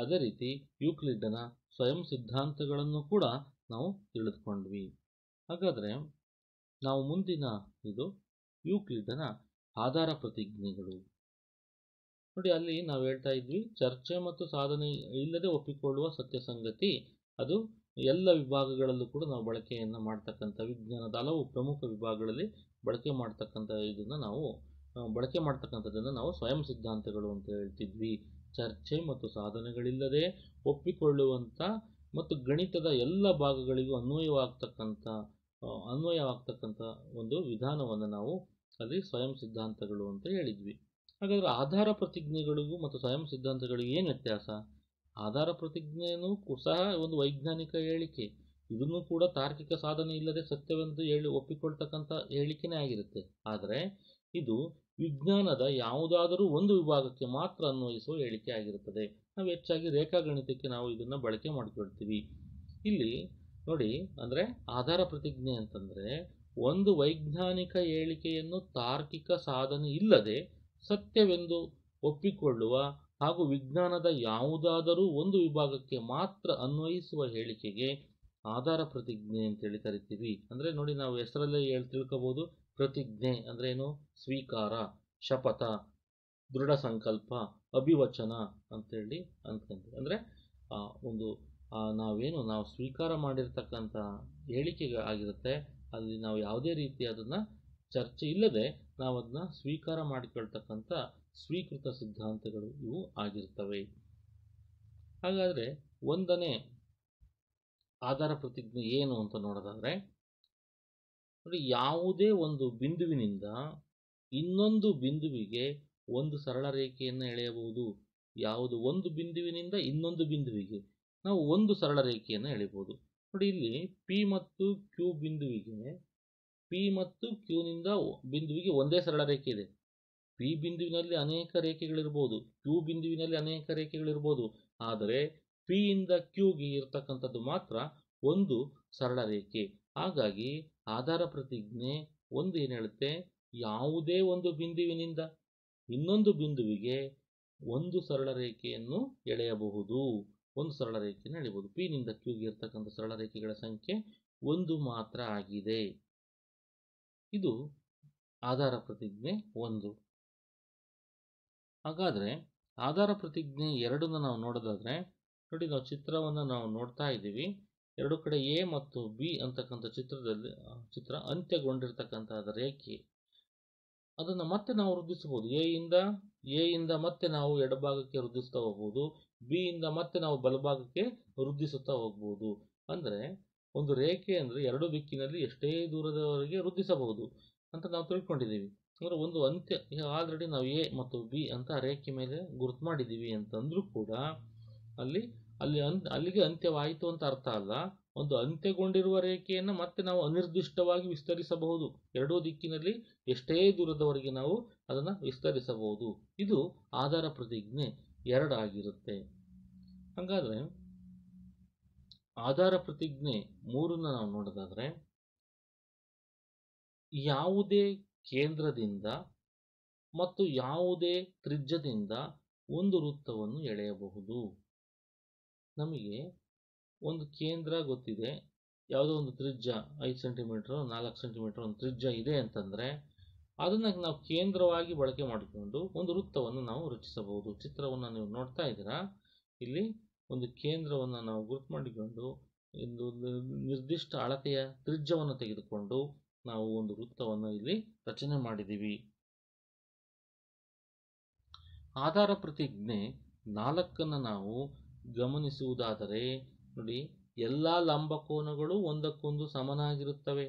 ಅದೇ ರೀತಿ ಯೂಕ್ಲಿಡ್ನ ಸ್ವಯಂ ಸಿದ್ಧಾಂತಗಳನ್ನು ಕೂಡ ನಾವು ತಿಳಿದುಕೊಂಡ್ವಿ. ಹಾಗಾದರೆ ನಾವು ಮುಂದಿನ ಇದು ಯೂಕ್ಲಿಡ್ನ ಆಧಾರ ಪ್ರತಿಜ್ಞೆಗಳು. ನೋಡಿ, ಅಲ್ಲಿ ನಾವು ಹೇಳ್ತಾ ಇದ್ವಿ, ಚರ್ಚೆ ಮತ್ತು ಸಾಧನೆ ಇಲ್ಲದೆ ಒಪ್ಪಿಕೊಳ್ಳುವ ಸತ್ಯ ಸಂಗತಿ, ಅದು ಎಲ್ಲ ವಿಭಾಗಗಳಲ್ಲೂ ಕೂಡ ನಾವು ಬಳಕೆಯನ್ನು ಮಾಡ್ತಕ್ಕಂಥ ವಿಜ್ಞಾನದ ಹಲವು ಪ್ರಮುಖ ವಿಭಾಗಗಳಲ್ಲಿ ಬಳಕೆ ಮಾಡ್ತಕ್ಕಂಥದ್ದನ್ನು ನಾವು ಸ್ವಯಂ ಸಿದ್ಧಾಂತಗಳು ಅಂತ ಹೇಳ್ತಿದ್ವಿ. ಚರ್ಚೆ ಮತ್ತು ಸಾಧನೆಗಳಿಲ್ಲದೆ ಒಪ್ಪಿಕೊಳ್ಳುವಂಥ ಮತ್ತು ಗಣಿತದ ಎಲ್ಲ ಭಾಗಗಳಿಗೂ ಅನ್ವಯವಾಗ್ತಕ್ಕಂಥ ಒಂದು ವಿಧಾನವನ್ನು ನಾವು ಅಲ್ಲಿ ಸ್ವಯಂ ಸಿದ್ಧಾಂತಗಳು ಅಂತ ಹೇಳಿದ್ವಿ. ಹಾಗಾದರೆ ಆಧಾರ ಪ್ರತಿಜ್ಞೆಗಳಿಗೂ ಮತ್ತು ಸ್ವಯಂ ಸಿದ್ಧಾಂತಗಳಿಗೂ ಏನು ವ್ಯತ್ಯಾಸ? ಆಧಾರ ಪ್ರತಿಜ್ಞೆಯೂ ಸಹ ಒಂದು ವೈಜ್ಞಾನಿಕ ಹೇಳಿಕೆ, ಇದನ್ನು ಕೂಡ ತಾರ್ಕಿಕ ಸಾಧನೆ ಇಲ್ಲದೆ ಸತ್ಯವೆಂದು ಒಪ್ಪಿಕೊಳ್ತಕ್ಕಂಥ ಹೇಳಿಕೆನೇ ಆಗಿರುತ್ತೆ. ಆದರೆ ಇದು ವಿಜ್ಞಾನದ ಯಾವುದಾದರೂ ಒಂದು ವಿಭಾಗಕ್ಕೆ ಮಾತ್ರ ಅನ್ವಯಿಸುವ ಹೇಳಿಕೆ ಆಗಿರುತ್ತದೆ. ನಾವು ಹೆಚ್ಚಾಗಿ ರೇಖಾಗಣಿತಕ್ಕೆ ನಾವು ಇದನ್ನು ಬಳಕೆ ಮಾಡಿಕೊಳ್ತೀವಿ. ಇಲ್ಲಿ ನೋಡಿ, ಅಂದರೆ ಆಧಾರ ಪ್ರತಿಜ್ಞೆ ಅಂತಂದರೆ ಒಂದು ವೈಜ್ಞಾನಿಕ ಹೇಳಿಕೆಯನ್ನು ತಾರ್ಕಿಕ ಸಾಧನೆ ಇಲ್ಲದೆ ಸತ್ಯವೆಂದು ಒಪ್ಪಿಕೊಳ್ಳುವ ಹಾಗೂ ವಿಜ್ಞಾನದ ಯಾವುದಾದರೂ ಒಂದು ವಿಭಾಗಕ್ಕೆ ಮಾತ್ರ ಅನ್ವಯಿಸುವ ಹೇಳಿಕೆಗೆ ಆಧಾರ ಪ್ರತಿಜ್ಞೆ ಅಂತೇಳಿ ಕರಿತೀವಿ. ಅಂದರೆ ನೋಡಿ, ನಾವು ಹೆಸರಲ್ಲೇ ತಿಳ್ಕೋಬಹುದು, ಪ್ರತಿಜ್ಞೆ ಅಂದರೆ ಏನು? ಸ್ವೀಕಾರ, ಶಪಥ, ದೃಢ ಸಂಕಲ್ಪ, ಅಭಿವಚನ ಅಂತೇಳಿ ಅಂದ್ಕೊಂತೀವಿ. ಅಂದರೆ ನಾವು ಸ್ವೀಕಾರ ಮಾಡಿರ್ತಕ್ಕಂಥ ಹೇಳಿಕೆ ಆಗಿರುತ್ತೆ, ಅಲ್ಲಿ ನಾವು ಯಾವುದೇ ರೀತಿ ಅದನ್ನು ಚರ್ಚೆ ಇಲ್ಲದೆ ನಾವು ಅದನ್ನ ಸ್ವೀಕಾರ ಮಾಡಿಕೊಳ್ತಕ್ಕಂಥ ಸ್ವೀಕೃತ ಸಿದ್ಧಾಂತಗಳು ಇವು ಆಗಿರ್ತವೆ. ಹಾಗಾದರೆ ಒಂದನೇ ಆಧಾರ ಪ್ರತಿಜ್ಞೆ ಏನು ಅಂತ ನೋಡೋದಾದರೆ, ನೋಡಿ, ಯಾವುದೇ ಒಂದು ಬಿಂದುವಿನಿಂದ ಇನ್ನೊಂದು ಬಿಂದುವಿಗೆ ಒಂದು ಸರಳ ರೇಖೆಯನ್ನು ಎಳೆಯಬಹುದು. ಯಾವುದು ಒಂದು ಬಿಂದುವಿನಿಂದ ಇನ್ನೊಂದು ಬಿಂದುವಿಗೆ ನಾವು ಒಂದು ಸರಳ ರೇಖೆಯನ್ನು ಎಳೆಯಬಹುದು. ನೋಡಿ, ಇಲ್ಲಿ ಪಿ ಮತ್ತು ಕ್ಯೂ ನಿಂದ ಬಿಂದುವಿಗೆ ಒಂದೇ ಸರಳ ರೇಖೆ ಇದೆ. ಪಿ ಬಿಂದುವಿನಲ್ಲಿ ಅನೇಕ ರೇಖೆಗಳಿರ್ಬೋದು, ಕ್ಯೂ ಬಿಂದುವಿನಲ್ಲಿ ಅನೇಕ ರೇಖೆಗಳಿರ್ಬೋದು, ಆದರೆ ಪಿ ಇಂದ ಕ್ಯೂಗೆ ಇರ್ತಕ್ಕಂಥದ್ದು ಮಾತ್ರ ಒಂದು ಸರಳ ರೇಖೆ. ಹಾಗಾಗಿ ಆಧಾರ ಪ್ರತಿಜ್ಞೆ ಒಂದು ಏನು ಹೇಳುತ್ತೆ? ಯಾವುದೇ ಒಂದು ಬಿಂದುವಿನಿಂದ ಇನ್ನೊಂದು ಬಿಂದುವಿಗೆ ಒಂದು ಸರಳ ರೇಖೆಯನ್ನು ಎಳೆಯಬಹುದು. ಒಂದು ಸರಳ ರೇಖೆಯನ್ನು ಎಳಿಬಹುದು. ಪಿ ನಿಂದ ಕ್ಯೂಗೆ ಇರ್ತಕ್ಕಂಥ ಸರಳ ರೇಖೆಗಳ ಸಂಖ್ಯೆ 1 ಮಾತ್ರ ಆಗಿದೆ. ಇದು ಆಧಾರ ಪ್ರತಿಜ್ಞೆ 1. ಹಾಗಾದರೆ ಆಧಾರ ಪ್ರತಿಜ್ಞೆ 2ನ್ನು ನಾವು ನೋಡೋದಾದ್ರೆ ನೋಡಿ, ನಾವು ಚಿತ್ರವನ್ನು ನಾವು ನೋಡ್ತಾ ಇದ್ದೀವಿ. ಎರಡು ಕಡೆ ಎ ಮತ್ತು ಬಿ ಅಂತಕ್ಕಂಥ ಚಿತ್ರ ಅಂತ್ಯಗೊಂಡಿರ್ತಕ್ಕಂಥ ರೇಖೆ, ಅದನ್ನು ಮತ್ತೆ ನಾವು ವೃದ್ಧಿಸಬಹುದು. ಎ ಇಂದ ಮತ್ತೆ ನಾವು ಎಡಭಾಗಕ್ಕೆ ವೃದ್ಧಿಸ್ತಾ ಹೋಗ್ಬೋದು, ಬಿ ಇಂದ ಮತ್ತೆ ನಾವು ಬಲಭಾಗಕ್ಕೆ ವೃದ್ಧಿಸುತ್ತಾ ಹೋಗ್ಬೋದು. ಅಂದರೆ ಒಂದು ರೇಖೆ ಅಂದರೆ ಎರಡು ದಿಕ್ಕಿನಲ್ಲಿ ಎಷ್ಟೇ ದೂರದವರೆಗೆ ವೃದ್ಧಿಸಬಹುದು ಅಂತ ನಾವು ತಿಳ್ಕೊಂಡಿದ್ದೀವಿ. ಅಂದರೆ ಒಂದು ಅಂತ್ಯ ಆಲ್ರೆಡಿ ನಾವು ಎ ಮತ್ತು ಬಿ ಅಂತ ರೇಖೆ ಮೇಲೆ ಗುರುತು ಮಾಡಿದ್ದೀವಿ ಅಂತಂದ್ರೂ ಕೂಡ ಅಲ್ಲಿಗೆ ಅಂತ್ಯವಾಯಿತು ಅಂತ ಅರ್ಥ ಅಲ್ಲ. ಒಂದು ಅಂತ್ಯಗೊಂಡಿರುವ ರೇಖೆಯನ್ನು ಮತ್ತೆ ನಾವು ಅನಿರ್ದಿಷ್ಟವಾಗಿ ವಿಸ್ತರಿಸಬಹುದು. ಎರಡೂ ದಿಕ್ಕಿನಲ್ಲಿ ಎಷ್ಟೇ ದೂರದವರೆಗೆ ನಾವು ಅದನ್ನು ವಿಸ್ತರಿಸಬಹುದು. ಇದು ಆಧಾರ ಪ್ರತಿಜ್ಞೆ 2 ಆಗಿರುತ್ತೆ. ಹಾಗಾದರೆ ಆಧಾರ ಪ್ರತಿಜ್ಞೆ 3ನ್ನು ನಾವು ನೋಡೋದಾದ್ರೆ, ಯಾವುದೇ ಕೇಂದ್ರದಿಂದ ಮತ್ತು ಯಾವುದೇ ತ್ರಿಜ್ಯದಿಂದ ಒಂದು ವೃತ್ತವನ್ನು ಎಳೆಯಬಹುದು. ನಮಗೆ ಒಂದು ಕೇಂದ್ರ ಗೊತ್ತಿದೆ, ಯಾವುದೋ ಒಂದು ತ್ರಿಜ್ಯ 5 ಸೆಂಟಿಮೀಟರ್ 4 ಸೆಂಟಿಮೀಟರ್ ಒಂದು ತ್ರಿಜ್ಯ ಇದೆ ಅಂತಂದರೆ ಅದನ್ನು ನಾವು ಕೇಂದ್ರವಾಗಿ ಬಳಕೆ ಮಾಡಿಕೊಂಡು ಒಂದು ವೃತ್ತವನ್ನು ನಾವು ರಚಿಸಬಹುದು. ಚಿತ್ರವನ್ನು ನೀವು ನೋಡ್ತಾ ಇದ್ದೀರಾ, ಇಲ್ಲಿ ಒಂದು ಕೇಂದ್ರವನ್ನು ನಾವು ಗುರುತು ಮಾಡಿಕೊಂಡು ಒಂದು ನಿರ್ದಿಷ್ಟ ಅಳತೆಯ ತ್ರಿಜ್ಯವನ್ನು ತೆಗೆದುಕೊಂಡು ನಾವು ಒಂದು ವೃತ್ತವನ್ನು ಇಲ್ಲಿ ರಚನೆ ಮಾಡಿದ್ದೀವಿ. ಆಧಾರ ಪ್ರತಿಜ್ಞೆ 4ನ್ನು ನಾವು ಗಮನಿಸುವುದಾದರೆ ನೋಡಿ, ಎಲ್ಲ ಲಂಬಕೋನಗಳು ಒಂದಕ್ಕೊಂದು ಸಮನಾಗಿರುತ್ತವೆ.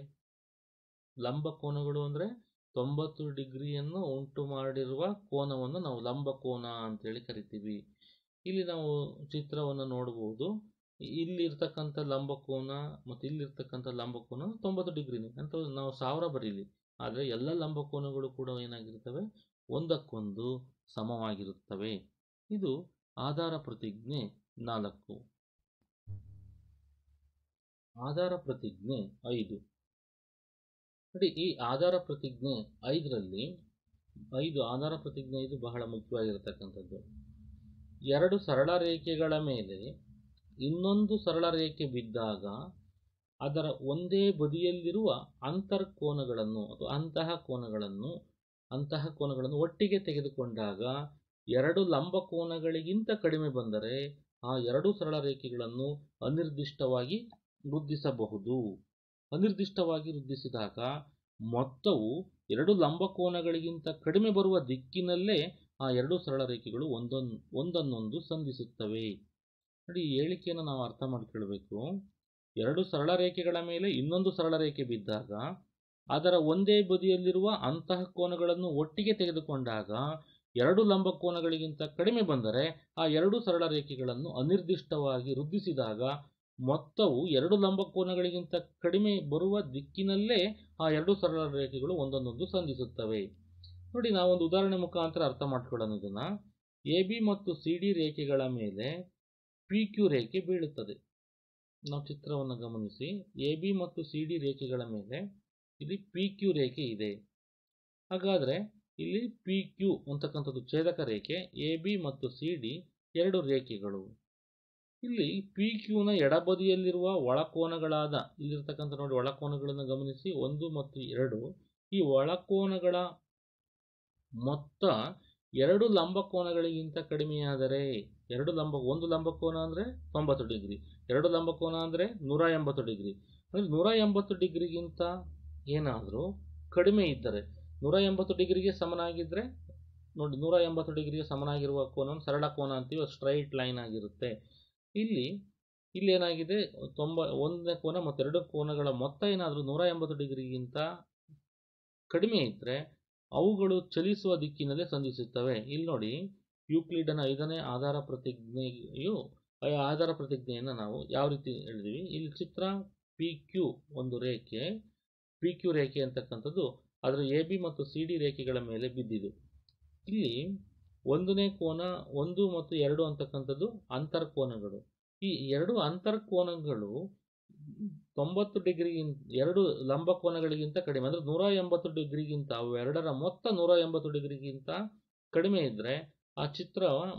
ಲಂಬಕೋನಗಳು ಅಂದರೆ 90 ಡಿಗ್ರಿಯನ್ನು ಉಂಟು ಮಾಡಿರುವ ಕೋನವನ್ನು ನಾವು ಲಂಬಕೋನ ಅಂತೇಳಿ ಕರಿತೀವಿ. ಇಲ್ಲಿ ನಾವು ಚಿತ್ರವನ್ನು ನೋಡಬಹುದು. ಇಲ್ಲಿರ್ತಕ್ಕಂಥ ಲಂಬಕೋನ ಮತ್ತು ಇಲ್ಲಿರ್ತಕ್ಕಂಥ ಲಂಬಕೋನ 90 ಡಿಗ್ರಿನೇ ಅಂತ ನಾವು 1000 ಬರೀಲಿ, ಆದರೆ ಎಲ್ಲ ಲಂಬಕೋನಗಳು ಕೂಡ ಏನಾಗಿರ್ತವೆ, ಒಂದಕ್ಕೊಂದು ಸಮವಾಗಿರುತ್ತವೆ. ಇದು ಆಧಾರ ಪ್ರತಿಜ್ಞೆ 4. ಆಧಾರ ಪ್ರತಿಜ್ಞೆ 5 ನೋಡಿ. ಈ ಆಧಾರ ಪ್ರತಿಜ್ಞೆ 5ರಲ್ಲಿ ಆಧಾರ ಪ್ರತಿಜ್ಞೆ 5 ಬಹಳ ಮುಖ್ಯವಾಗಿರತಕ್ಕಂಥದ್ದು. ಎರಡು ಸರಳ ರೇಖೆಗಳ ಮೇಲೆ ಇನ್ನೊಂದು ಸರಳ ರೇಖೆ ಬಿದ್ದಾಗ ಅದರ ಒಂದೇ ಬದಿಯಲ್ಲಿರುವ ಅಂತರ್ಕೋನಗಳನ್ನು ಅಥವಾ ಅಂತಹ ಕೋನಗಳನ್ನು ಒಟ್ಟಿಗೆ ತೆಗೆದುಕೊಂಡಾಗ ಎರಡು ಲಂಬಕೋನಗಳಿಗಿಂತ ಕಡಿಮೆ ಬಂದರೆ ಆ ಎರಡು ಸರಳ ರೇಖೆಗಳನ್ನು ಅನಿರ್ದಿಷ್ಟವಾಗಿ ವೃದ್ಧಿಸಬಹುದು. ಅನಿರ್ದಿಷ್ಟವಾಗಿ ವೃದ್ಧಿಸಿದಾಗ ಮೊತ್ತವು ಎರಡು ಲಂಬಕೋನಗಳಿಗಿಂತ ಕಡಿಮೆ ಬರುವ ದಿಕ್ಕಿನಲ್ಲೇ ಆ ಎರಡು ಸರಳ ರೇಖೆಗಳು ಒಂದನ್ನೊಂದು ಸಂಧಿಸುತ್ತವೆ. ನೋಡಿ, ಈ ಹೇಳಿಕೆಯನ್ನು ನಾವು ಅರ್ಥ ಮಾಡಿಕೊಳ್ಬೇಕು. ಎರಡು ಸರಳ ರೇಖೆಗಳ ಮೇಲೆ ಇನ್ನೊಂದು ಸರಳ ರೇಖೆ ಬಿದ್ದಾಗ ಅದರ ಒಂದೇ ಬದಿಯಲ್ಲಿರುವ ಅಂತಹ ಕೋನಗಳನ್ನು ಒಟ್ಟಿಗೆ ತೆಗೆದುಕೊಂಡಾಗ ಎರಡು ಲಂಬಕೋನಗಳಿಗಿಂತ ಕಡಿಮೆ ಬಂದರೆ ಆ ಎರಡು ಸರಳ ರೇಖೆಗಳನ್ನು ಅನಿರ್ದಿಷ್ಟವಾಗಿ ವೃದ್ಧಿಸಿದಾಗ ಮೊತ್ತವು ಎರಡು ಲಂಬಕೋನಗಳಿಗಿಂತ ಕಡಿಮೆ ಬರುವ ದಿಕ್ಕಿನಲ್ಲೇ ಆ ಎರಡು ಸರಳ ರೇಖೆಗಳು ಒಂದನ್ನೊಂದು ಸಂಧಿಸುತ್ತವೆ. ನೋಡಿ, ನಾವೊಂದು ಉದಾಹರಣೆ ಮುಖಾಂತರ ಅರ್ಥ ಮಾಡ್ಕೊಳ್ಳೋಣ ಇದನ್ನು. ಎ ಬಿ ಮತ್ತು ಸಿ ಡಿ ರೇಖೆಗಳ ಮೇಲೆ ಪಿ ಕ್ಯೂ ರೇಖೆ ಬೀಳುತ್ತದೆ. ನಾವು ಚಿತ್ರವನ್ನು ಗಮನಿಸಿ, ಎ ಬಿ ಮತ್ತು ಸಿ ಡಿ ರೇಖೆಗಳ ಮೇಲೆ ಇಲ್ಲಿ ಪಿ ಕ್ಯೂ ರೇಖೆ ಇದೆ. ಹಾಗಾದರೆ ಇಲ್ಲಿ ಪಿ ಕ್ಯೂ ಅಂತಕ್ಕಂಥದ್ದು ಛೇದಕ ರೇಖೆ, ಎ ಬಿ ಮತ್ತು ಸಿ ಡಿ ಎರಡು ರೇಖೆಗಳು. ಇಲ್ಲಿ ಪಿ ಕ್ಯೂನ ಎಡಬದಿಯಲ್ಲಿರುವ ಒಳಕೋನಗಳಾದ ಇಲ್ಲಿರ್ತಕ್ಕಂಥ ನೋಡಿ ಒಳಕೋನಗಳನ್ನು ಗಮನಿಸಿ, 1 ಮತ್ತು 2. ಈ ಒಳಕೋನಗಳ ಮೊತ್ತ ಎರಡು ಲಂಬಕೋನಗಳಿಗಿಂತ ಕಡಿಮೆಯಾದರೆ ಒಂದು ಲಂಬಕೋನ ಅಂದರೆ 90 ಡಿಗ್ರಿ, ಎರಡು ಲಂಬಕೋನ ಅಂದರೆ 180 ಡಿಗ್ರಿ. ಅಂದರೆ 180 ಡಿಗ್ರಿಗಿಂತ ಏನಾದರೂ ಕಡಿಮೆ ಇದ್ದರೆ 180 ಡಿಗ್ರಿಗೆ ಸಮನಾಗಿದ್ದರೆ ನೋಡಿ, 180 ಡಿಗ್ರಿಗೆ ಸಮನಾಗಿರುವ ಕೋನವನ್ನು ಸರಳ ಕೋನ ಅಂತೀವಿ, ಸ್ಟ್ರೈಟ್ ಲೈನ್ ಆಗಿರುತ್ತೆ. ಇಲ್ಲಿ ಏನಾಗಿದೆ, 1ನೇ ಕೋನ ಮತ್ತು 2 ಕೋನಗಳ ಮೊತ್ತ ಏನಾದರೂ 180 ಡಿಗ್ರಿಗಿಂತ ಕಡಿಮೆ ಇದ್ದರೆ ಅವುಗಳು ಚಲಿಸುವ ದಿಕ್ಕಿನಲ್ಲೇ ಸಂಧಿಸುತ್ತವೆ. ಇಲ್ಲಿ ನೋಡಿ, ಯೂಕ್ಲಿಡನ 5ನೇ ಆಧಾರ ಪ್ರತಿಜ್ಞೆಯನ್ನು ನಾವು ಯಾವ ರೀತಿ ಹೇಳಿದ್ವಿ. ಇಲ್ಲಿ ಚಿತ್ರ ಪಿ ಕ್ಯೂ ಒಂದು ರೇಖೆ, ಪಿ ಕ್ಯೂ ರೇಖೆ ಅಂತಕ್ಕಂಥದ್ದು ಅದರ ಎ ಬಿ ಮತ್ತು ಸಿ ಡಿ ರೇಖೆಗಳ ಮೇಲೆ ಬಿದ್ದಿದೆ. ಇಲ್ಲಿ 1ನೇ ಕೋನ 1 ಮತ್ತು 2 ಅಂತಕ್ಕಂಥದ್ದು ಅಂತರ್ಕೋನಗಳು. ಈ ಎರಡು ಅಂತರ್ಕೋನಗಳು 90 ಡಿಗ್ರಿಗಿಂತ ಎರಡು ಲಂಬಕೋನಗಳಿಗಿಂತ ಕಡಿಮೆ, ಅಂದರೆ 180 ಡಿಗ್ರಿಗಿಂತ ಅವೆರಡರ ಮೊತ್ತ 180 ಡಿಗ್ರಿಗಿಂತ ಕಡಿಮೆ ಇದ್ದರೆ ಆ